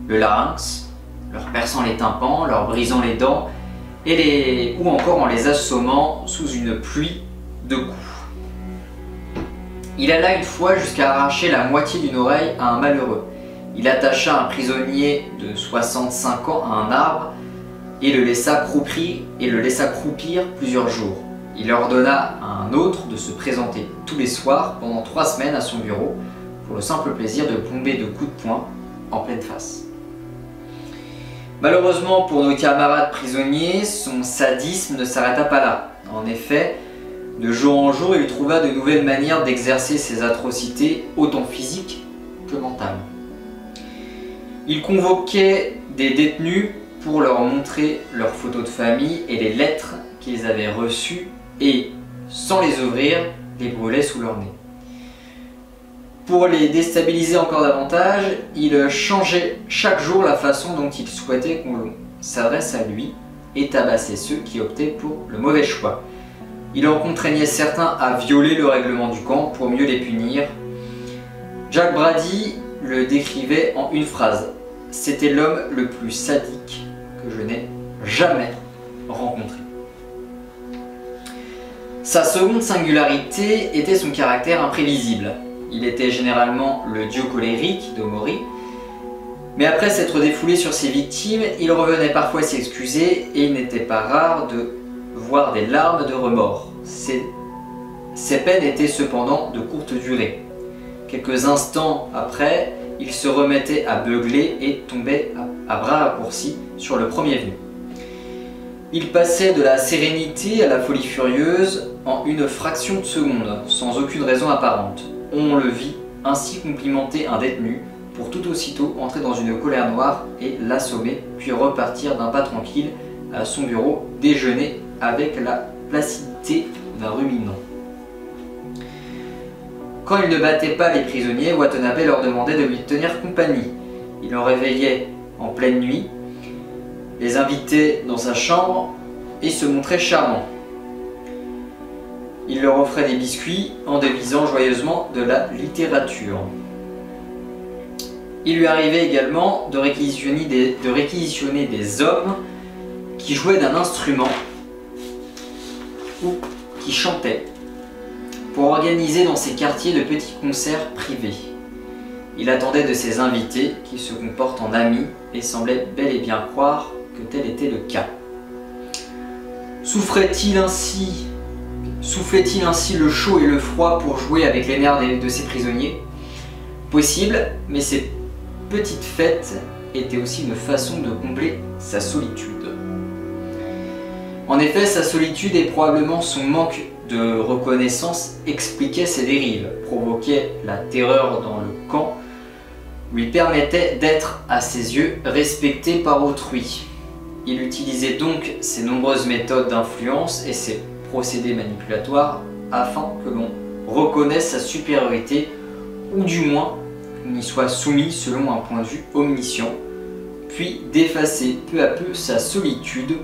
Speaker 1: le larynx, leur perçant les tympans, leur brisant les dents, ou encore en les assommant sous une pluie de coups. Il alla une fois jusqu'à arracher la moitié d'une oreille à un malheureux. Il attacha un prisonnier de 65 ans à un arbre et le laissa croupir plusieurs jours. Il ordonna à un autre de se présenter tous les soirs pendant 3 semaines à son bureau pour le simple plaisir de plomber de coups de poing en pleine face. Malheureusement pour nos camarades prisonniers, son sadisme ne s'arrêta pas là. En effet, de jour en jour, il trouva de nouvelles manières d'exercer ses atrocités, autant physiques que mentales. Il convoquait des détenus pour leur montrer leurs photos de famille et les lettres qu'ils avaient reçues et, sans les ouvrir, les brûlait sous leur nez. Pour les déstabiliser encore davantage, il changeait chaque jour la façon dont il souhaitait qu'on s'adresse à lui et tabassait ceux qui optaient pour le mauvais choix. Il en contraignait certains à violer le règlement du camp pour mieux les punir. Jack Brady le décrivait en une phrase: « C'était l'homme le plus sadique que je n'ai jamais rencontré. » Sa seconde singularité était son caractère imprévisible. Il était généralement le dieu colérique d'Omori, mais après s'être défoulé sur ses victimes, il revenait parfois s'excuser et il n'était pas rare de voir des larmes de remords. Ces peines étaient cependant de courte durée. Quelques instants après, il se remettait à beugler et tombait à bras raccourcis sur le premier venu. Il passait de la sérénité à la folie furieuse en une fraction de seconde, sans aucune raison apparente. On le vit ainsi complimenter un détenu pour tout aussitôt entrer dans une colère noire et l'assommer, puis repartir d'un pas tranquille à son bureau, déjeuner avec la placidité d'un ruminant. Quand il ne battait pas les prisonniers, Watanabe leur demandait de lui tenir compagnie. Il en réveillait en pleine nuit, les invitait dans sa chambre et se montrait charmant. Il leur offrait des biscuits en devisant joyeusement de la littérature. Il lui arrivait également de réquisitionner des hommes qui jouaient d'un instrument ou qui chantaient pour organiser dans ses quartiers de petits concerts privés. Il attendait de ses invités qu'ils se comportent en amis et semblait bel et bien croire que tel était le cas. Soufflait-il ainsi le chaud et le froid pour jouer avec les nerfs de ses prisonniers? Possible, mais ces petites fêtes étaient aussi une façon de combler sa solitude. En effet, sa solitude et probablement son manque de reconnaissance expliquaient ses dérives, provoquaient la terreur dans le camp, lui permettaient d'être, à ses yeux, respecté par autrui. Il utilisait donc ses nombreuses méthodes d'influence et ses procédés manipulatoires afin que l'on reconnaisse sa supériorité ou du moins qu'on y soit soumis selon un point de vue omniscient, puis d'effacer peu à peu sa solitude,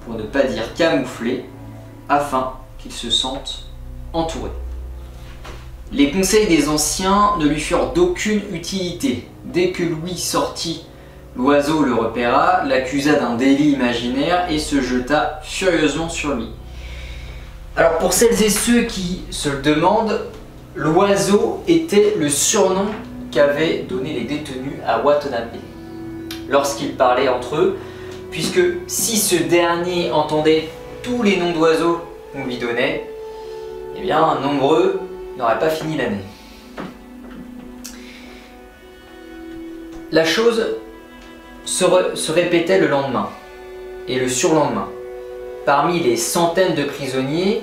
Speaker 1: pour ne pas dire camouflée, afin qu'il se sente entouré. Les conseils des anciens ne lui furent d'aucune utilité. Dès que Louis sortit, l'oiseau le repéra, l'accusa d'un délit imaginaire et se jeta furieusement sur lui. Alors pour celles et ceux qui se le demandent, l'oiseau était le surnom qu'avaient donné les détenus à Watanabe lorsqu'ils parlaient entre eux, puisque si ce dernier entendait tous les noms d'oiseaux qu'on lui donnait, eh bien nombreux n'auraient pas fini l'année. La chose se répétait le lendemain et le surlendemain. Parmi les centaines de prisonniers,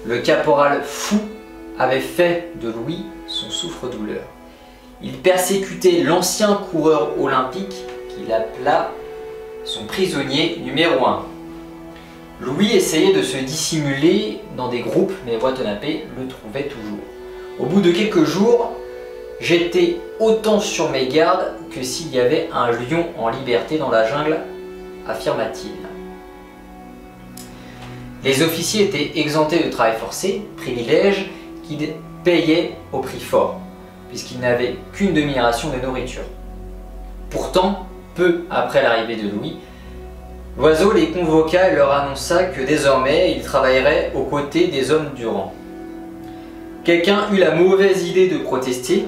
Speaker 1: le caporal Fou avait fait de Louis son souffre-douleur. Il persécutait l'ancien coureur olympique qu'il appela son prisonnier numéro 1. Louis essayait de se dissimuler dans des groupes, mais Watanabe le trouvait toujours. Au bout de quelques jours, j'étais autant sur mes gardes que s'il y avait un lion en liberté dans la jungle, affirma-t-il. Les officiers étaient exemptés de travail forcé, privilège qu'ils payaient au prix fort, puisqu'ils n'avaient qu'une demi-ration de nourriture. Pourtant, peu après l'arrivée de Louis, l'oiseau les convoqua et leur annonça que désormais ils travailleraient aux côtés des hommes du rang. Quelqu'un eut la mauvaise idée de protester,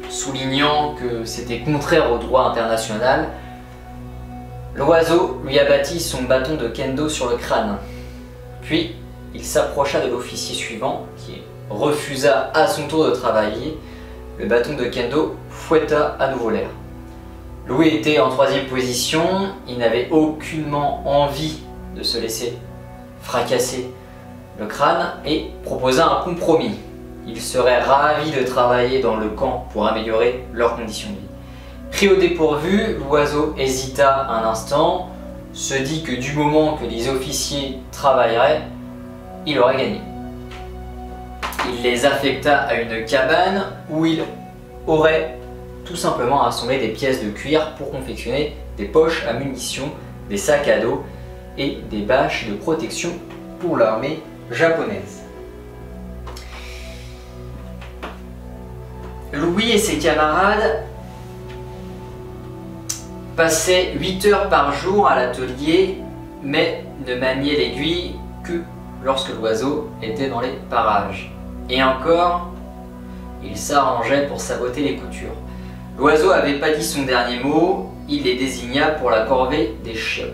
Speaker 1: soulignant que c'était contraire au droit international. L'oiseau lui abattit son bâton de kendo sur le crâne. Puis, il s'approcha de l'officier suivant, qui refusa à son tour de travailler. Le bâton de kendo fouetta à nouveau l'air. Louis était en troisième position, il n'avait aucunement envie de se laisser fracasser le crâne et proposa un compromis. Il serait ravi de travailler dans le camp pour améliorer leurs conditions de vie. Pris au dépourvu, l'oiseau hésita un instant, se dit que du moment que les officiers travailleraient, il aurait gagné. Il les affecta à une cabane où il aurait tout simplement assemblé des pièces de cuir pour confectionner des poches à munitions, des sacs à dos et des bâches de protection pour l'armée japonaise. Louis et ses camarades passaient 8 heures par jour à l'atelier, mais ne maniaient l'aiguille que lorsque l'oiseau était dans les parages. Et encore, il s'arrangeait pour saboter les coutures. L'oiseau avait pas dit son dernier mot, il les désigna pour la corvée des chiottes.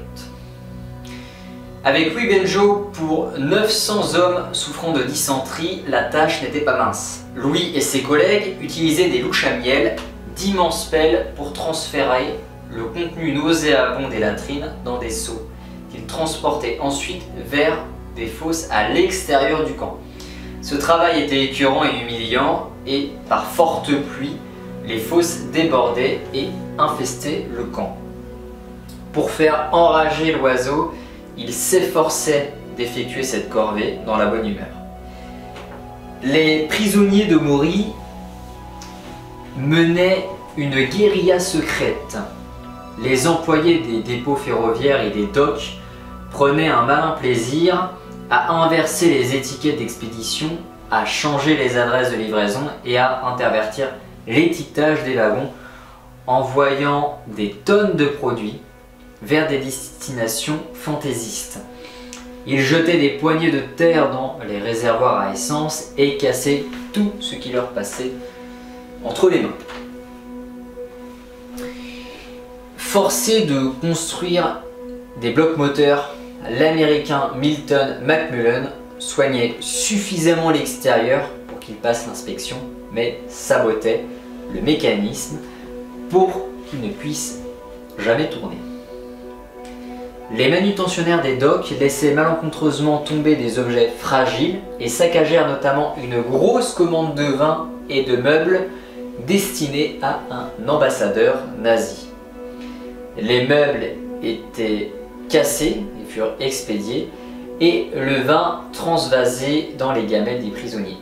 Speaker 1: Avec Louis Benjo, pour 900 hommes souffrant de dysenterie, la tâche n'était pas mince. Louis et ses collègues utilisaient des louches à miel, d'immenses pelles pour transférer le contenu nauséabond des latrines dans des seaux, qu'ils transportaient ensuite vers des fosses à l'extérieur du camp. Ce travail était écœurant et humiliant, et par forte pluie, les fosses débordaient et infestaient le camp. Pour faire enrager l'oiseau, il s'efforçait d'effectuer cette corvée dans la bonne humeur. Les prisonniers de Maury menaient une guérilla secrète. Les employés des dépôts ferroviaires et des docks prenaient un malin plaisir à inverser les étiquettes d'expédition, à changer les adresses de livraison et à intervertir l'étiquetage des wagons, envoyant des tonnes de produits vers des destinations fantaisistes. Ils jetaient des poignées de terre dans les réservoirs à essence et cassaient tout ce qui leur passait entre les mains. Forcé de construire des blocs moteurs, l'américain Milton McMullen soignait suffisamment l'extérieur pour qu'il passe l'inspection, mais sabotait le mécanisme pour qu'il ne puisse jamais tourner. Les manutentionnaires des docks laissaient malencontreusement tomber des objets fragiles et saccagèrent notamment une grosse commande de vin et de meubles destinée à un ambassadeur nazi. Les meubles étaient cassés et furent expédiés, et le vin transvasé dans les gamelles des prisonniers.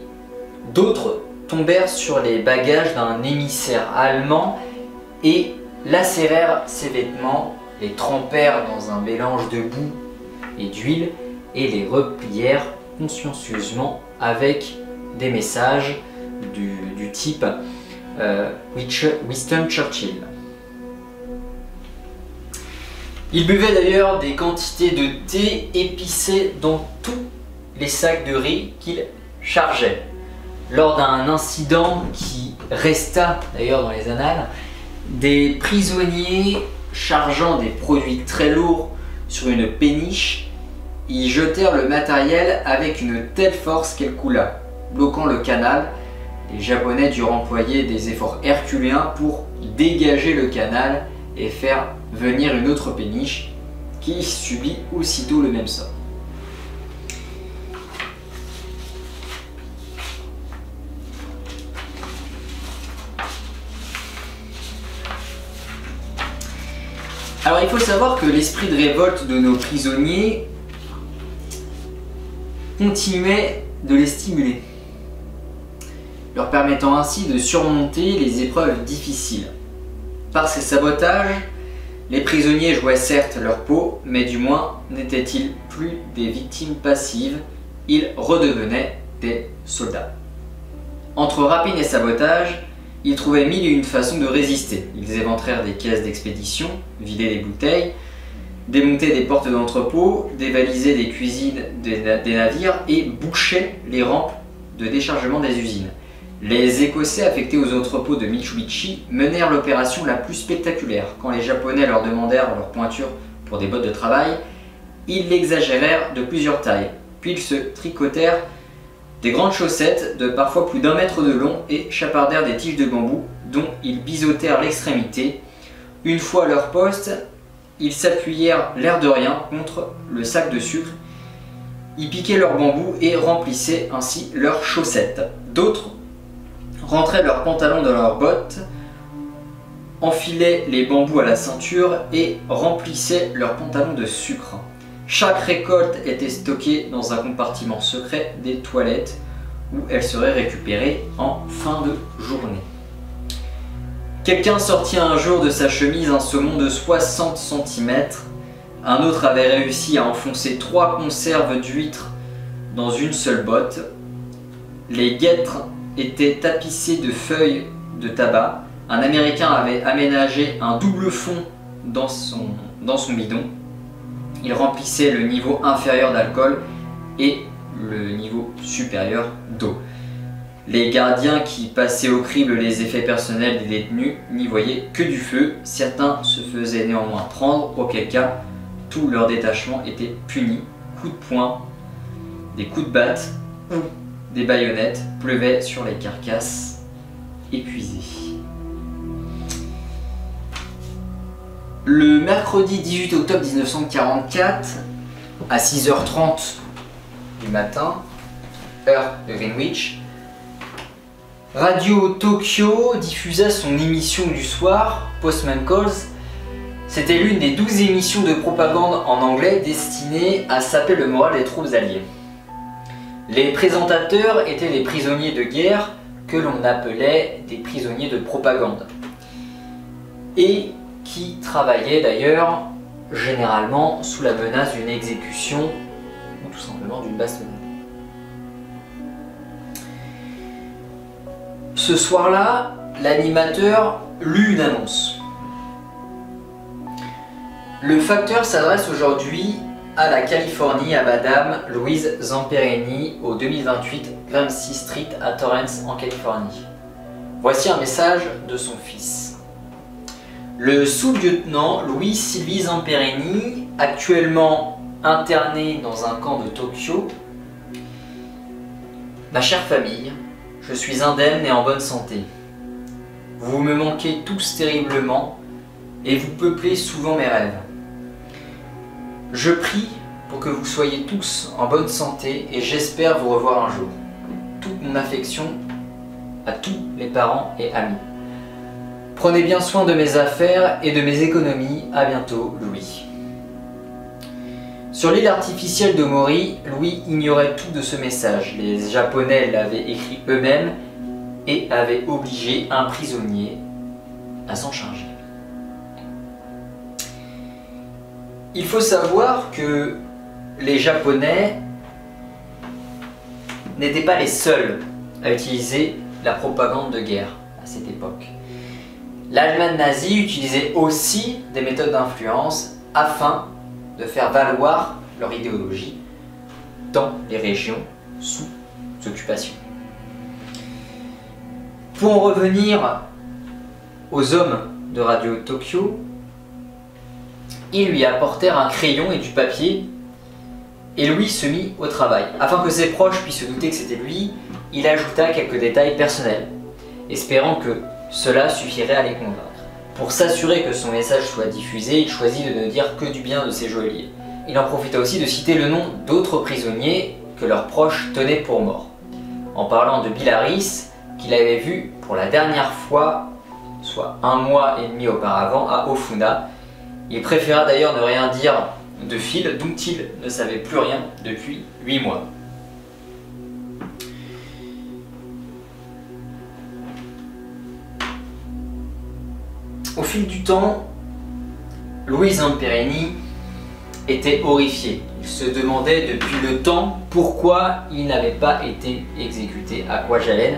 Speaker 1: D'autres tombèrent sur les bagages d'un émissaire allemand et lacérèrent ses vêtements, les trempèrent dans un mélange de boue et d'huile et les replièrent consciencieusement avec des messages du type Winston Churchill. Il buvait d'ailleurs des quantités de thé épicé dans tous les sacs de riz qu'il chargeait. Lors d'un incident qui resta d'ailleurs dans les annales, des prisonniers chargeant des produits très lourds sur une péniche y jetèrent le matériel avec une telle force qu'elle coula, bloquant le canal. Les Japonais durent employer des efforts herculéens pour dégager le canal et faire venir une autre péniche qui subit aussitôt le même sort. Alors il faut savoir que l'esprit de révolte de nos prisonniers continuait de les stimuler, leur permettant ainsi de surmonter les épreuves difficiles. Par ces sabotages, les prisonniers jouaient certes leur peau, mais du moins n'étaient-ils plus des victimes passives, ils redevenaient des soldats. Entre rapine et sabotage, ils trouvaient mille et une façons de résister. Ils éventrèrent des caisses d'expédition, vidaient des bouteilles, démontaient des portes d'entrepôt, dévalisaient des cuisines des navires et bouchaient les rampes de déchargement des usines. Les Écossais affectés aux entrepôts de Mitsubishi menèrent l'opération la plus spectaculaire. Quand les Japonais leur demandèrent leur pointure pour des bottes de travail, ils l'exagérèrent de plusieurs tailles. Puis ils se tricotèrent des grandes chaussettes de parfois plus d'1 mètre de long et chapardèrent des tiges de bambou dont ils biseautèrent l'extrémité. Une fois à leur poste, ils s'appuyèrent l'air de rien contre le sac de sucre. Ils piquaient leur bambou et remplissaient ainsi leurs chaussettes. D'autres rentraient leurs pantalons dans leurs bottes, enfilaient les bambous à la ceinture et remplissaient leurs pantalons de sucre. Chaque récolte était stockée dans un compartiment secret des toilettes où elle serait récupérée en fin de journée. Quelqu'un sortit un jour de sa chemise un saumon de 60 cm. Un autre avait réussi à enfoncer 3 conserves d'huîtres dans une seule botte. Les guêtres étaient tapissées de feuilles de tabac. Un Américain avait aménagé un double fond dans son bidon. Il remplissait le niveau inférieur d'alcool et le niveau supérieur d'eau. Les gardiens qui passaient au crible les effets personnels des détenus n'y voyaient que du feu. Certains se faisaient néanmoins prendre, auquel cas tout leur détachement était puni. Coups de poing, des coups de batte ou des baïonnettes pleuvaient sur les carcasses épuisées. Le mercredi 18 octobre 1944, à 6h30 du matin, heure de Greenwich, Radio Tokyo diffusa son émission du soir, Postman Calls. C'était l'une des 12 émissions de propagande en anglais destinées à saper le moral des troupes alliées. Les présentateurs étaient les prisonniers de guerre que l'on appelait des prisonniers de propagande et qui travaillaient d'ailleurs généralement sous la menace d'une exécution ou tout simplement d'une bastonnade. Ce soir-là, l'animateur lut une annonce. Le facteur s'adresse aujourd'hui à la Californie, à Madame Louise Zamperini, au 2028 Gramercy Street à Torrance, en Californie. Voici un message de son fils. Le sous-lieutenant Louis-Sylvie Zamperini, actuellement interné dans un camp de Tokyo. Ma chère famille, je suis indemne et en bonne santé. Vous me manquez tous terriblement et vous peuplez souvent mes rêves. Je prie pour que vous soyez tous en bonne santé et j'espère vous revoir un jour. Toute mon affection à tous les parents et amis. Prenez bien soin de mes affaires et de mes économies. À bientôt, Louis. Sur l'île artificielle de Mori, Louis ignorait tout de ce message. Les Japonais l'avaient écrit eux-mêmes et avaient obligé un prisonnier à s'en charger. Il faut savoir que les Japonais n'étaient pas les seuls à utiliser la propagande de guerre à cette époque. L'Allemagne nazie utilisait aussi des méthodes d'influence afin de faire valoir leur idéologie dans les régions sous occupation. Pour en revenir aux hommes de Radio Tokyo, ils lui apportèrent un crayon et du papier et Louis se mit au travail. Afin que ses proches puissent se douter que c'était lui, il ajouta quelques détails personnels, espérant que cela suffirait à les convaincre. Pour s'assurer que son message soit diffusé, il choisit de ne dire que du bien de ses geôliers. Il en profita aussi de citer le nom d'autres prisonniers que leurs proches tenaient pour morts, en parlant de Bill Harris, qu'il avait vu pour la dernière fois, soit 1 mois et demi auparavant, à Ofuna. Il préféra d'ailleurs ne rien dire de Phil, dont il ne savait plus rien depuis 8 mois. Au fil du temps, Louis Zamperini était horrifié. Il se demandait depuis le temps pourquoi il n'avait pas été exécuté à Kwajalein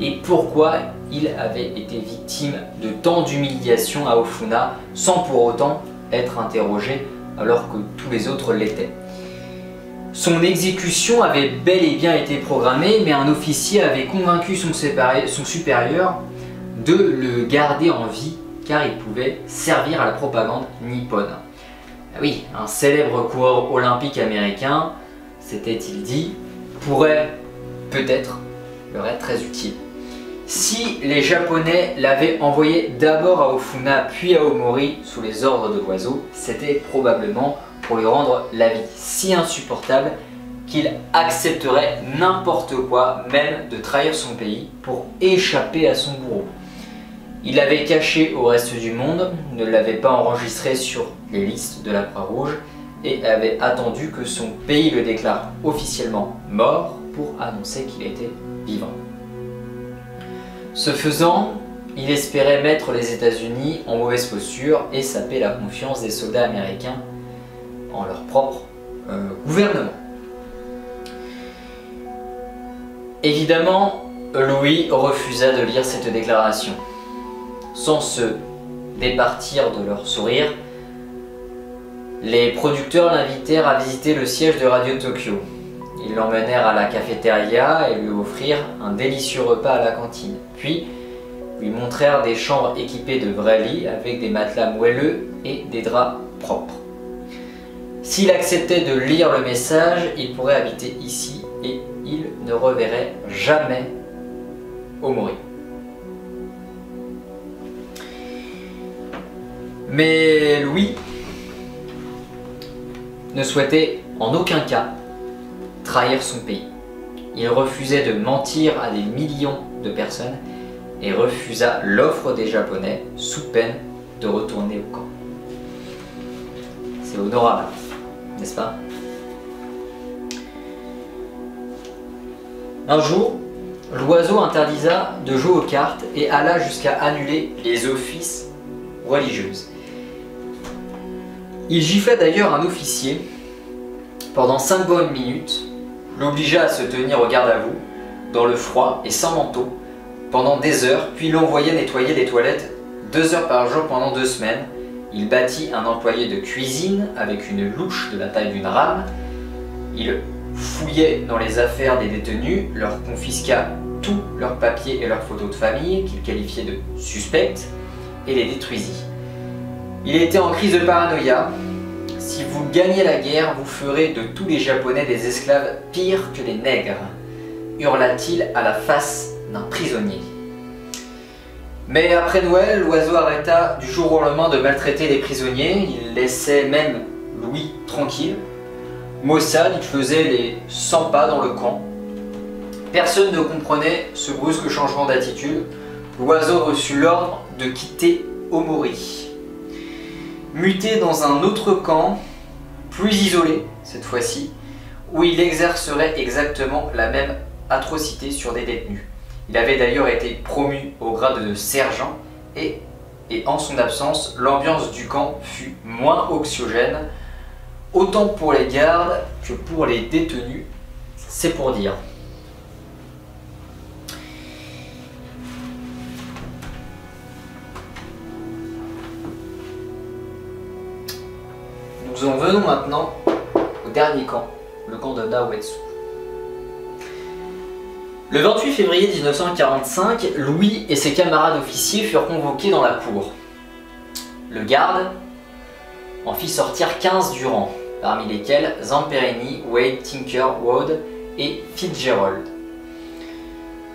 Speaker 1: et pourquoi il avait été victime de tant d'humiliations à Ofuna sans pour autant être interrogé alors que tous les autres l'étaient. Son exécution avait bel et bien été programmée, mais un officier avait convaincu son supérieur de le garder en vie car il pouvait servir à la propagande nippone. Oui, un célèbre coureur olympique américain, s'était-il dit, pourrait peut-être leur être très utile. Si les Japonais l'avaient envoyé d'abord à Ofuna puis à Omori sous les ordres de l'oiseau, c'était probablement pour lui rendre la vie si insupportable qu'il accepterait n'importe quoi, même de trahir son pays, pour échapper à son bourreau. Il l'avait caché au reste du monde, ne l'avait pas enregistré sur les listes de la Croix-Rouge et avait attendu que son pays le déclare officiellement mort pour annoncer qu'il était vivant. Ce faisant, il espérait mettre les États-Unis en mauvaise posture et saper la confiance des soldats américains en leur propre gouvernement. Évidemment, Louis refusa de lire cette déclaration. Sans se départir de leur sourire, les producteurs l'invitèrent à visiter le siège de Radio Tokyo. Ils l'emmenèrent à la cafétéria et lui offrirent un délicieux repas à la cantine. Puis, lui montrèrent des chambres équipées de vrais lits avec des matelas moelleux et des draps propres. S'il acceptait de lire le message, il pourrait habiter ici et il ne reverrait jamais Omori. Mais Louis ne souhaitait en aucun cas trahir son pays. Il refusait de mentir à des millions de personnes et refusa l'offre des Japonais sous peine de retourner au camp. C'est honorable, n'est-ce pas? Un jour, l'oiseau interdisa de jouer aux cartes et alla jusqu'à annuler les offices religieux. Il gifla d'ailleurs un officier pendant 5 bonnes minutes, l'obligea à se tenir au garde à vous, dans le froid et sans manteau, pendant des heures, puis l'envoya nettoyer les toilettes 2 heures par jour pendant 2 semaines. Il bâtit un employé de cuisine avec une louche de la taille d'une rame. Il fouillait dans les affaires des détenus, leur confisqua tous leurs papiers et leurs photos de famille, qu'il qualifiait de suspectes, et les détruisit. Il était en crise de paranoïa. Si vous gagnez la guerre, vous ferez de tous les Japonais des esclaves pires que les nègres, hurla-t-il à la face d'un prisonnier. Mais après Noël, l'oiseau arrêta du jour au lendemain de maltraiter les prisonniers. Il laissait même Louis tranquille. Maussade, il faisait les 100 pas dans le camp. Personne ne comprenait ce brusque changement d'attitude. L'oiseau reçut l'ordre de quitter Omori. Muté dans un autre camp, plus isolé cette fois-ci, où il exercerait exactement la même atrocité sur des détenus. Il avait d'ailleurs été promu au grade de sergent et en son absence, l'ambiance du camp fut moins anxiogène, autant pour les gardes que pour les détenus, c'est pour dire. Nous en venons maintenant au dernier camp, le camp de Naoetsu. Le 28 février 1945, Louis et ses camarades officiers furent convoqués dans la cour. Le garde en fit sortir 15 du rang, parmi lesquels Zamperini, Wade, Tinker, Wood et Fitzgerald.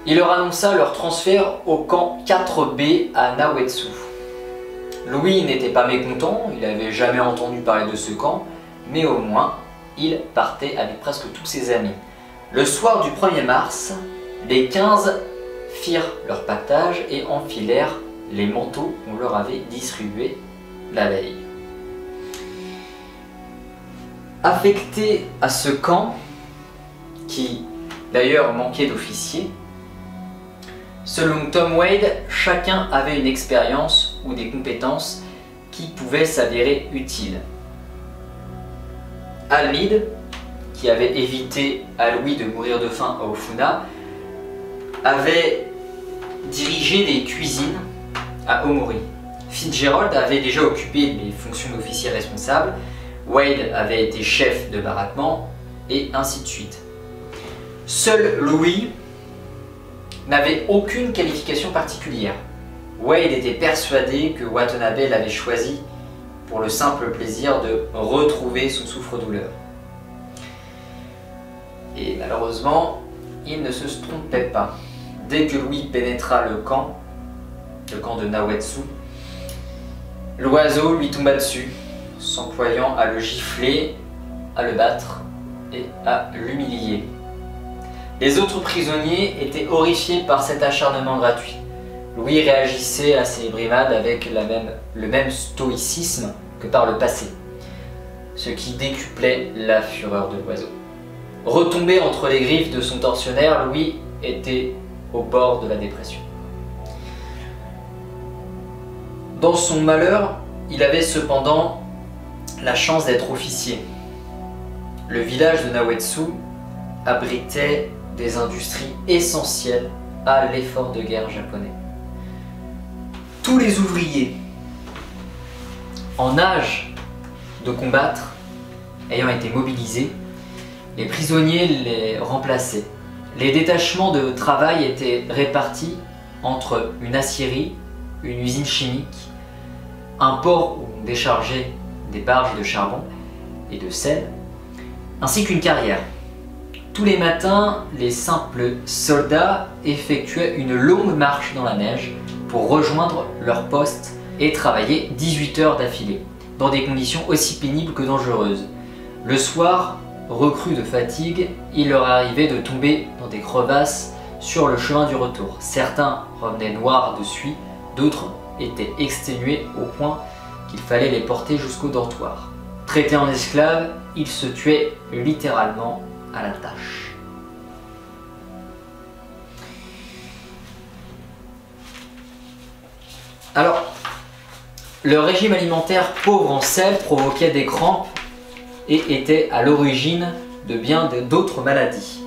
Speaker 1: Il leur annonça leur transfert au camp 4B à Naoetsu. Louis n'était pas mécontent, il n'avait jamais entendu parler de ce camp, mais au moins, il partait avec presque tous ses amis. Le soir du 1er mars, les 15 firent leur pactage et enfilèrent les manteaux qu'on leur avait distribués la veille. Affectés à ce camp, qui d'ailleurs manquait d'officiers, selon Tom Wade, chacun avait une expérience ou des compétences qui pouvaient s'avérer utiles. Almid, qui avait évité à Louis de mourir de faim à Ofuna, avait dirigé des cuisines à Omori. Fitzgerald avait déjà occupé les fonctions d'officier responsable, Wade avait été chef de baraquement, et ainsi de suite. Seul Louis n'avait aucune qualification particulière. Wade était persuadé que Watanabe l'avait choisi pour le simple plaisir de retrouver son souffre-douleur. Et malheureusement, il ne se trompait pas. Dès que Louis pénétra le camp de Naoetsu, l'oiseau lui tomba dessus, s'employant à le gifler, à le battre et à l'humilier. Les autres prisonniers étaient horrifiés par cet acharnement gratuit. Louis réagissait à ces brimades avec le même stoïcisme que par le passé, ce qui décuplait la fureur de l'oiseau. Retombé entre les griffes de son tortionnaire, Louis était au bord de la dépression. Dans son malheur, il avait cependant la chance d'être officier. Le village de Naoetsu abritait des industries essentielles à l'effort de guerre japonais. Tous les ouvriers en âge de combattre ayant été mobilisés Les prisonniers les remplaçaient. Les détachements de travail étaient répartis entre une aciérie, une usine chimique, un port où on déchargeait des barges de charbon et de sel, ainsi qu'une carrière. Tous les matins, les simples soldats effectuaient une longue marche dans la neige pour rejoindre leur poste et travailler 18 heures d'affilée, dans des conditions aussi pénibles que dangereuses. Le soir, reclus de fatigue, il leur arrivait de tomber dans des crevasses sur le chemin du retour. Certains revenaient noirs de suie, d'autres étaient exténués au point qu'il fallait les porter jusqu'au dortoir. Traités en esclaves, ils se tuaient littéralement à la tâche. Alors, le régime alimentaire pauvre en sel provoquait des crampes et était à l'origine de bien d'autres maladies.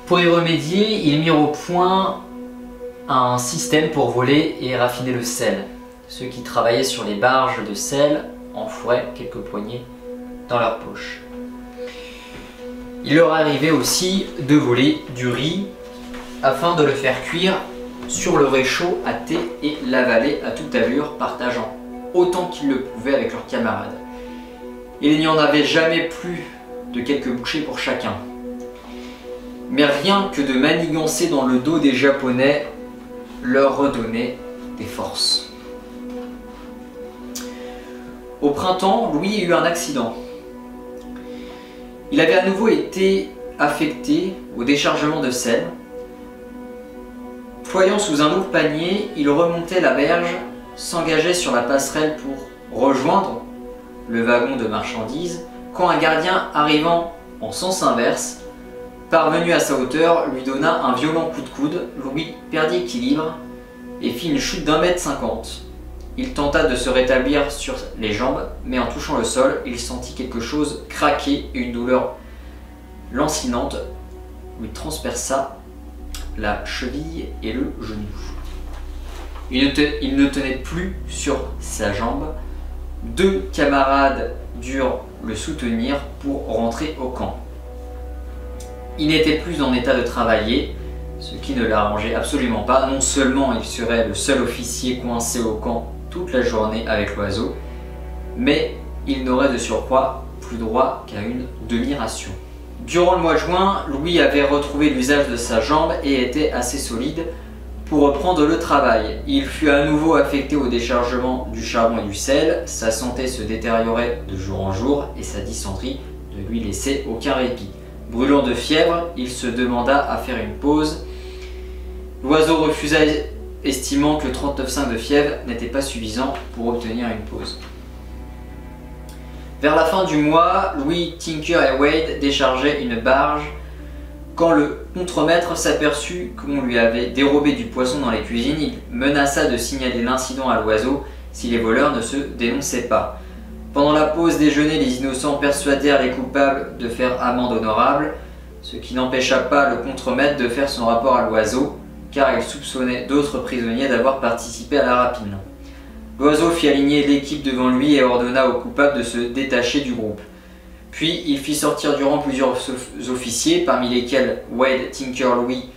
Speaker 1: Pour y remédier, ils mirent au point un système pour voler et raffiner le sel. Ceux qui travaillaient sur les barges de sel enfouraient quelques poignées dans leur poche. Il leur arrivait aussi de voler du riz afin de le faire cuire sur le réchaud à thé et l'avaler à toute allure, partageant autant qu'ils le pouvaient avec leurs camarades. Il n'y en avait jamais plus de quelques bouchées pour chacun. Mais rien que de manigancer dans le dos des Japonais leur redonnait des forces. Au printemps, Louis eut un accident. Il avait à nouveau été affecté au déchargement de sel. Ployant sous un lourd panier, il remontait la berge, s'engageait sur la passerelle pour rejoindre le wagon de marchandises, quand un gardien arrivant en sens inverse, parvenu à sa hauteur, lui donna un violent coup de coude. Louis perdit équilibre et fit une chute d'1,50 m. Il tenta de se rétablir sur les jambes, mais en touchant le sol, il sentit quelque chose craquer et une douleur lancinante lui transperça la cheville et le genou. Il ne tenait plus sur sa jambe. Deux camarades durent le soutenir pour rentrer au camp. Il n'était plus en état de travailler, ce qui ne l'arrangeait absolument pas. Non seulement il serait le seul officier coincé au camp toute la journée avec l'oiseau, mais il n'aurait de surcroît plus droit qu'à une demi-ration. Durant le mois de juin, Louis avait retrouvé l'usage de sa jambe et était assez solide pour reprendre le travail. Il fut à nouveau affecté au déchargement du charbon et du sel. Sa santé se détériorait de jour en jour et sa dysenterie ne lui laissait aucun répit. Brûlant de fièvre, il se demanda à faire une pause. L'oiseau refusa, estimant que 39,5 de fièvre n'était pas suffisant pour obtenir une pause. Vers la fin du mois, Louis, Tinker et Wade déchargeaient une barge quand le contremaître s'aperçut qu'on lui avait dérobé du poisson dans les cuisines. Il menaça de signaler l'incident à l'oiseau si les voleurs ne se dénonçaient pas. Pendant la pause déjeuner, les innocents persuadèrent les coupables de faire amende honorable, ce qui n'empêcha pas le contremaître de faire son rapport à l'oiseau, car il soupçonnait d'autres prisonniers d'avoir participé à la rapine. L'oiseau fit aligner l'équipe devant lui et ordonna aux coupables de se détacher du groupe. Puis il fit sortir du rang plusieurs officiers, parmi lesquels Wade, Tinker, Louis,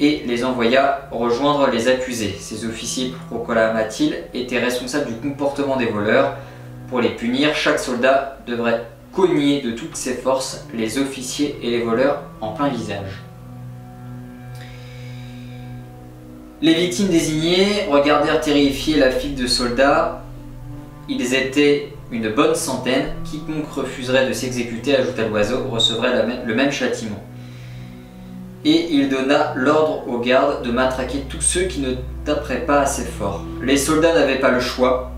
Speaker 1: et les envoya rejoindre les accusés. Ces officiers, proclama-t-il, étaient responsables du comportement des voleurs. Pour les punir, chaque soldat devrait cogner de toutes ses forces les officiers et les voleurs en plein visage. Les victimes désignées regardèrent terrifiés la file de soldats. Ils étaient une bonne centaine. Quiconque refuserait de s'exécuter, ajouta l'oiseau, recevrait le même châtiment. Et il donna l'ordre aux gardes de matraquer tous ceux qui ne taperaient pas assez fort. Les soldats n'avaient pas le choix.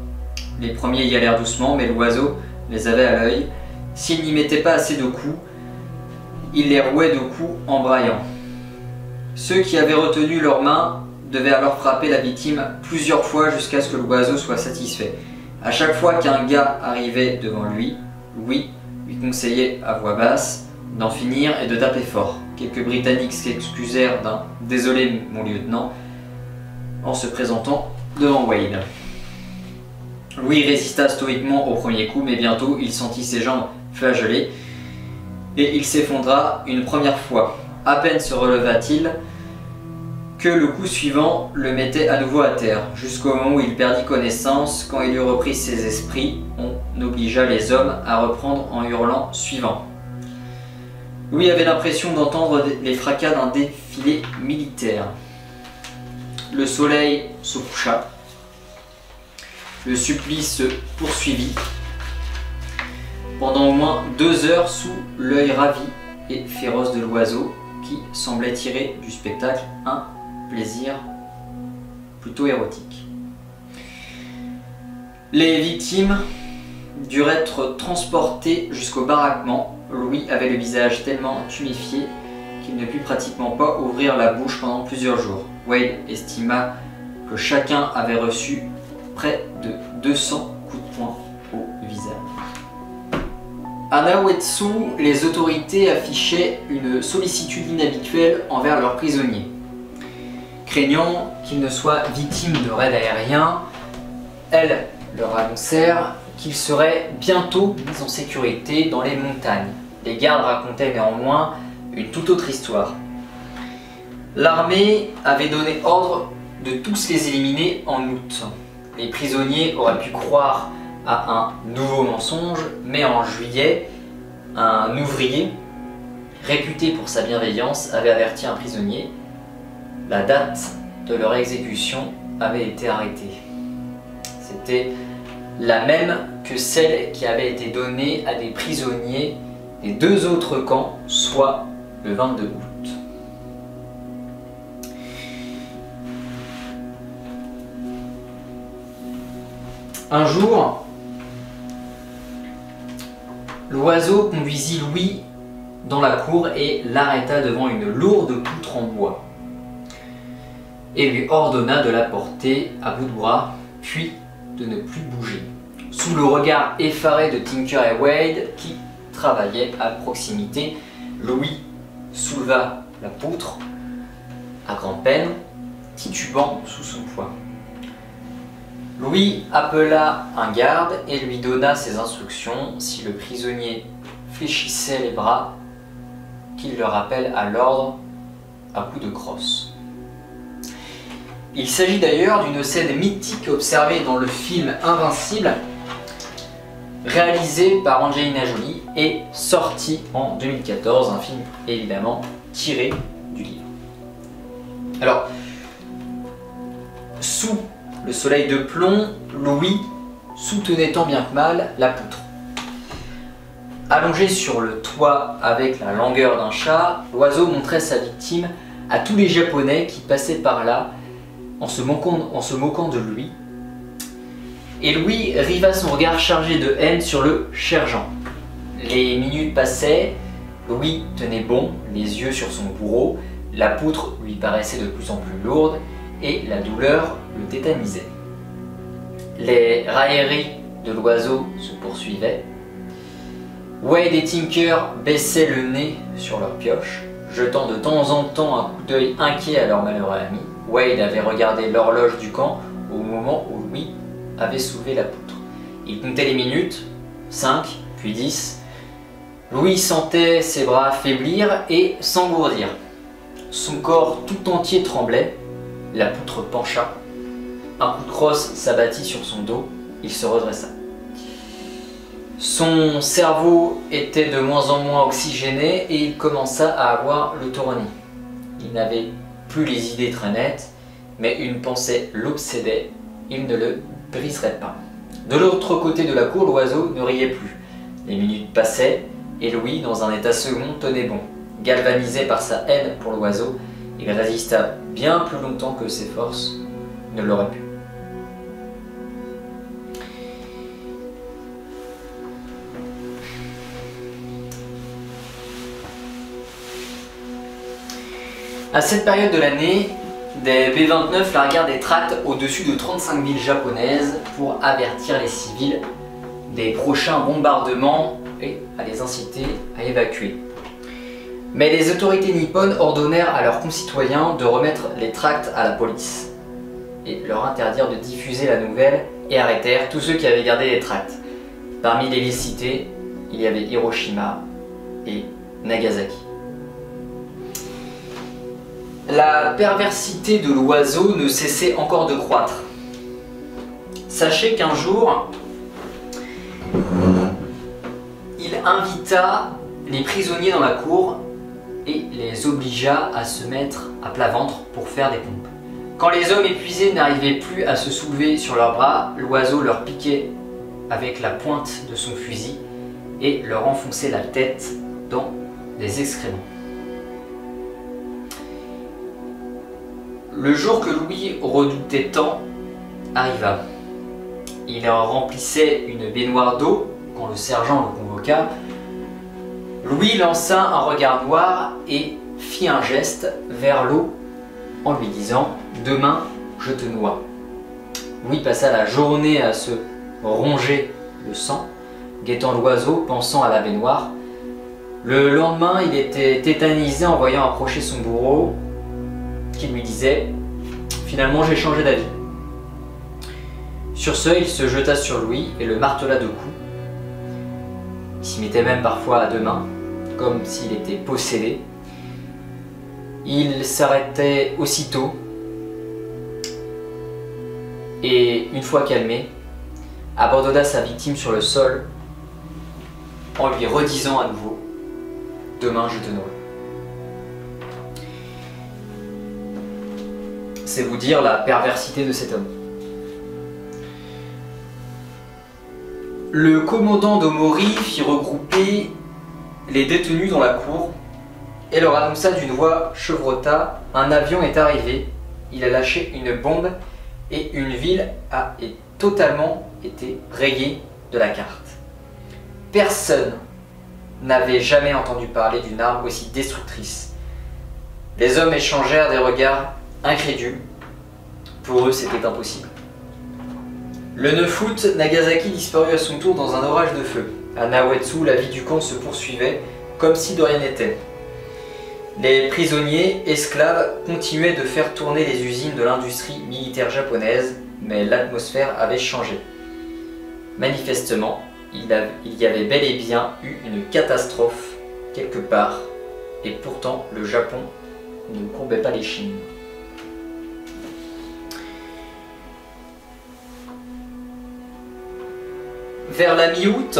Speaker 1: Les premiers y allèrent doucement, mais l'oiseau les avait à l'œil. S'il n'y mettait pas assez de coups, il les rouait de coups en braillant. Ceux qui avaient retenu leurs mains devaient alors frapper la victime plusieurs fois jusqu'à ce que l'oiseau soit satisfait. À chaque fois qu'un gars arrivait devant lui, Louis lui conseillait à voix basse d'en finir et de taper fort. Quelques Britanniques s'excusèrent d'un « Désolé, mon lieutenant » en se présentant devant Wade. Louis résista stoïquement au premier coup, mais bientôt il sentit ses jambes flageoler et il s'effondra une première fois. À peine se releva-t-il que le coup suivant le mettait à nouveau à terre, jusqu'au moment où il perdit connaissance. Quand il eut repris ses esprits, on obligea les hommes à reprendre en hurlant suivant. Louis avait l'impression d'entendre les fracas d'un défilé militaire. Le soleil se coucha. Le supplice se poursuivit pendant au moins 2 heures sous l'œil ravi et féroce de l'oiseau qui semblait tirer du spectacle un plaisir plutôt érotique. Les victimes durent être transportées jusqu'au baraquement. Louis avait le visage tellement tuméfié qu'il ne put pratiquement pas ouvrir la bouche pendant plusieurs jours. Wade estima que chacun avait reçu près de 200 coups de poing au visage. À Naouetsu, les autorités affichaient une sollicitude inhabituelle envers leurs prisonniers. Craignant qu'ils ne soient victimes de raids aériens, elles leur annoncèrent qu'ils seraient bientôt mis en sécurité dans les montagnes. Les gardes racontaient néanmoins une toute autre histoire. L'armée avait donné ordre de tous les éliminer en août. Les prisonniers auraient pu croire à un nouveau mensonge, mais en juillet, un ouvrier, réputé pour sa bienveillance, avait averti un prisonnier. La date de leur exécution avait été arrêtée. C'était la même que celle qui avait été donnée à des prisonniers des 2 autres camps, soit le 22 août. Un jour, l'oiseau conduisit Louis dans la cour et l'arrêta devant une lourde poutre en bois et lui ordonna de la porter à bout de bras, puis de ne plus bouger. Sous le regard effaré de Tinker et Wade, qui travaillaient à proximité, Louis souleva la poutre à grand-peine, titubant sous son poids. Louis appela un garde et lui donna ses instructions. Si le prisonnier fléchissait les bras, qu'il le rappelle à l'ordre à coups de crosse. Il s'agit d'ailleurs d'une scène mythique observée dans le film Invincible, réalisé par Angelina Jolie et sorti en 2014, un film évidemment tiré du livre. Alors, sous le soleil de plomb, Louis soutenait tant bien que mal la poutre. Allongé sur le toit avec la langueur d'un chat, l'oiseau montrait sa victime à tous les Japonais qui passaient par là en se moquant de lui. Et Louis riva son regard chargé de haine sur le sergent. Les minutes passaient, Louis tenait bon, les yeux sur son bourreau, la poutre lui paraissait de plus en plus lourde et la douleur le tétanisait. Les railleries de l'oiseau se poursuivaient. Wade et Tinker baissaient le nez sur leur pioche, jetant de temps en temps un coup d'œil inquiet à leur malheureux ami. Wade avait regardé l'horloge du camp au moment où Louis avait soulevé la poutre. Il comptait les minutes, 5, puis 10. Louis sentait ses bras faiblir et s'engourdir. Son corps tout entier tremblait, la poutre pencha. Un coup de crosse s'abattit sur son dos, il se redressa. Son cerveau était de moins en moins oxygéné et il commença à avoir le tournis. Il n'avait plus les idées très nettes, mais une pensée l'obsédait, il ne le briserait pas. De l'autre côté de la cour, l'oiseau ne riait plus. Les minutes passaient et Louis, dans un état second, tenait bon. Galvanisé par sa haine pour l'oiseau, il résista bien plus longtemps que ses forces ne l'auraient pu. À cette période de l'année, des B-29 larguèrent des tracts au-dessus de 35 villes japonaises pour avertir les civils des prochains bombardements et à les inciter à évacuer. Mais les autorités nippones ordonnèrent à leurs concitoyens de remettre les tracts à la police et leur interdirent de diffuser la nouvelle et arrêtèrent tous ceux qui avaient gardé les tracts. Parmi les villes citées, il y avait Hiroshima et Nagasaki. La perversité de l'oiseau ne cessait encore de croître. Sachez qu'un jour, il invita les prisonniers dans la cour et les obligea à se mettre à plat ventre pour faire des pompes. Quand les hommes épuisés n'arrivaient plus à se soulever sur leurs bras, l'oiseau leur piquait avec la pointe de son fusil et leur enfonçait la tête dans les excréments. Le jour que Louis redoutait tant arriva. Il remplissait une baignoire d'eau quand le sergent le convoqua. Louis lança un regard noir et fit un geste vers l'eau en lui disant « Demain, je te noie ». Louis passa la journée à se ronger le sang, guettant l'oiseau, pensant à la baignoire. Le lendemain, il était tétanisé en voyant approcher son bourreau, qui lui disait « Finalement, j'ai changé d'avis ». Sur ce, il se jeta sur Louis et le martela de coups. Il s'y mettait même parfois à deux mains, comme s'il était possédé. Il s'arrêtait aussitôt et, une fois calmé, abandonna sa victime sur le sol en lui redisant à nouveau « Demain, je te noie ». C'est vous dire la perversité de cet homme. Le commandant d'Omori fit regrouper les détenus dans la cour et leur annonça d'une voix chevrota « Un avion est arrivé, il a lâché une bombe et une ville a totalement été rayée de la carte. » Personne n'avait jamais entendu parler d'une arme aussi destructrice. Les hommes échangèrent des regards incrédules. Pour eux, c'était impossible. Le 9 août, Nagasaki disparut à son tour dans un orage de feu. À Naoetsu, la vie du camp se poursuivait comme si de rien n'était. Les prisonniers, esclaves, continuaient de faire tourner les usines de l'industrie militaire japonaise, mais l'atmosphère avait changé. Manifestement, il y avait bel et bien eu une catastrophe quelque part, et pourtant le Japon ne courbait pas les chines. Vers la mi-août,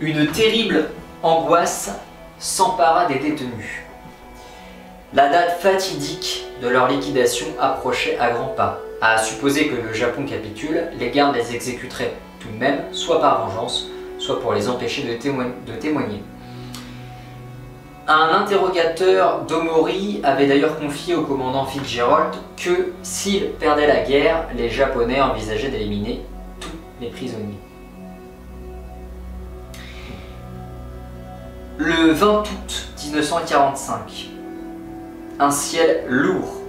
Speaker 1: une terrible angoisse s'empara des détenus. La date fatidique de leur liquidation approchait à grands pas. À supposer que le Japon capitule, les gardes les exécuteraient tout de même, soit par vengeance, soit pour les empêcher de témoigner. Un interrogateur d'Omori avait d'ailleurs confié au commandant Fitzgerald que s'il perdait la guerre, les Japonais envisageaient d'éliminer tous les prisonniers. Le 20 août 1945, un ciel lourd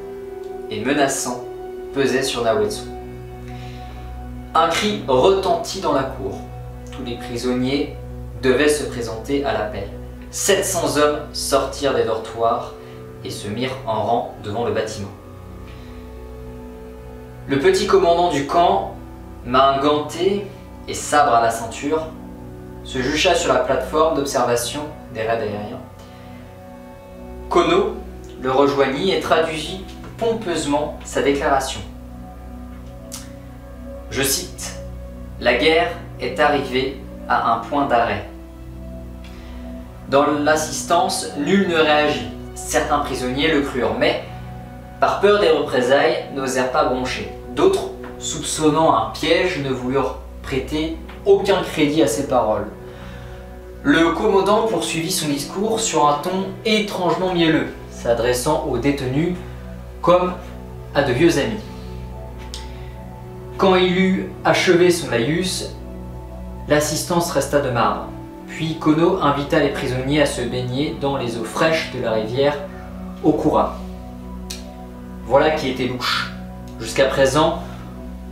Speaker 1: et menaçant pesait sur Naoetsu. Un cri retentit dans la cour. Tous les prisonniers devaient se présenter à l'appel. 700 hommes sortirent des dortoirs et se mirent en rang devant le bâtiment. Le petit commandant du camp, main gantée et sabre à la ceinture, se jucha sur la plateforme d'observation des raids aériens. Kono le rejoignit et traduisit pompeusement sa déclaration. Je cite : « La guerre est arrivée à un point d'arrêt. » Dans l'assistance, nul ne réagit. Certains prisonniers le crurent, mais, par peur des représailles, n'osèrent pas broncher. D'autres, soupçonnant un piège, ne voulurent prêter aucun crédit à ses paroles. Le commandant poursuivit son discours sur un ton étrangement mielleux, s'adressant aux détenus comme à de vieux amis. Quand il eut achevé son laïus, l'assistance resta de marbre. Puis Kono invita les prisonniers à se baigner dans les eaux fraîches de la rivière Okura. Voilà qui était louche. Jusqu'à présent,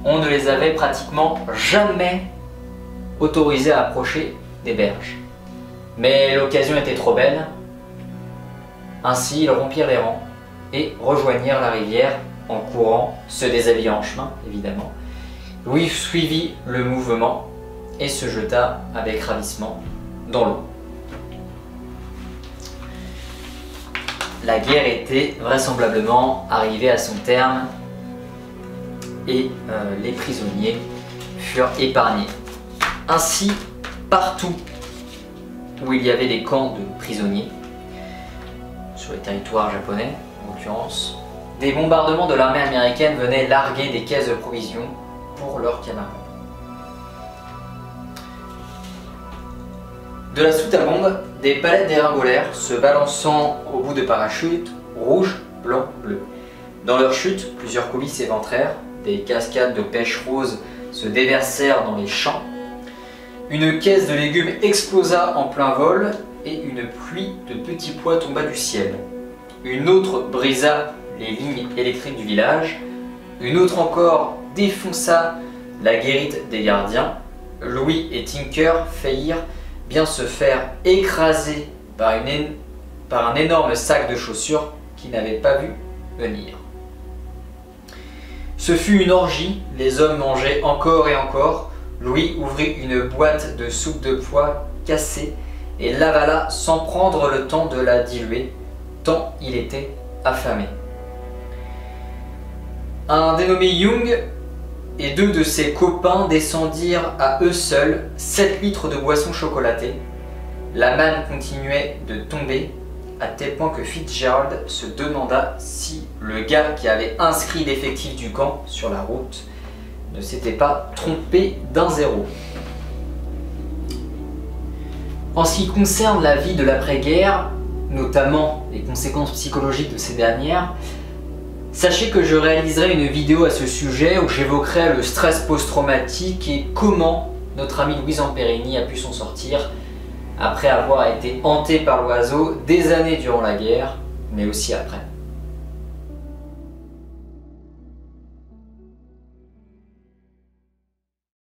Speaker 1: on ne les avait pratiquement jamais autorisés à approcher des berges. Mais l'occasion était trop belle. Ainsi, ils rompirent les rangs et rejoignirent la rivière en courant, se déshabillant en chemin, évidemment. Louis suivit le mouvement et se jeta avec ravissement dans l'eau. La guerre était vraisemblablement arrivée à son terme et les prisonniers furent épargnés. Ainsi, partout où il y avait des camps de prisonniers, sur les territoires japonais en l'occurrence, des bombardements de l'armée américaine venaient larguer des caisses de provisions pour leurs camarades. De la soute à bombe, des palettes dégringolèrent, se balançant au bout de parachutes rouge, blanc, bleu. Dans leur chute, plusieurs coulis s'éventrèrent, des cascades de pêche rose se déversèrent dans les champs, une caisse de légumes explosa en plein vol et une pluie de petits pois tomba du ciel. Une autre brisa les lignes électriques du village, une autre encore défonça la guérite des gardiens. Louis et Tinker faillirent bien se faire écraser par un énorme sac de chaussures qu'ils n'avaient pas vu venir. Ce fut une orgie, les hommes mangeaient encore et encore. Louis ouvrit une boîte de soupe de pois cassée et l'avala sans prendre le temps de la diluer, tant il était affamé. Un dénommé Young et deux de ses copains descendirent à eux seuls 7 litres de boisson chocolatée. La manne continuait de tomber, à tel point que Fitzgerald se demanda si le gars qui avait inscrit l'effectif du camp sur la route ne s'était pas trompé d'un zéro. En ce qui concerne la vie de l'après-guerre, notamment les conséquences psychologiques de ces dernières, sachez que je réaliserai une vidéo à ce sujet où j'évoquerai le stress post-traumatique et comment notre ami Louis Zamperini a pu s'en sortir après avoir été hanté par l'oiseau des années durant la guerre, mais aussi après.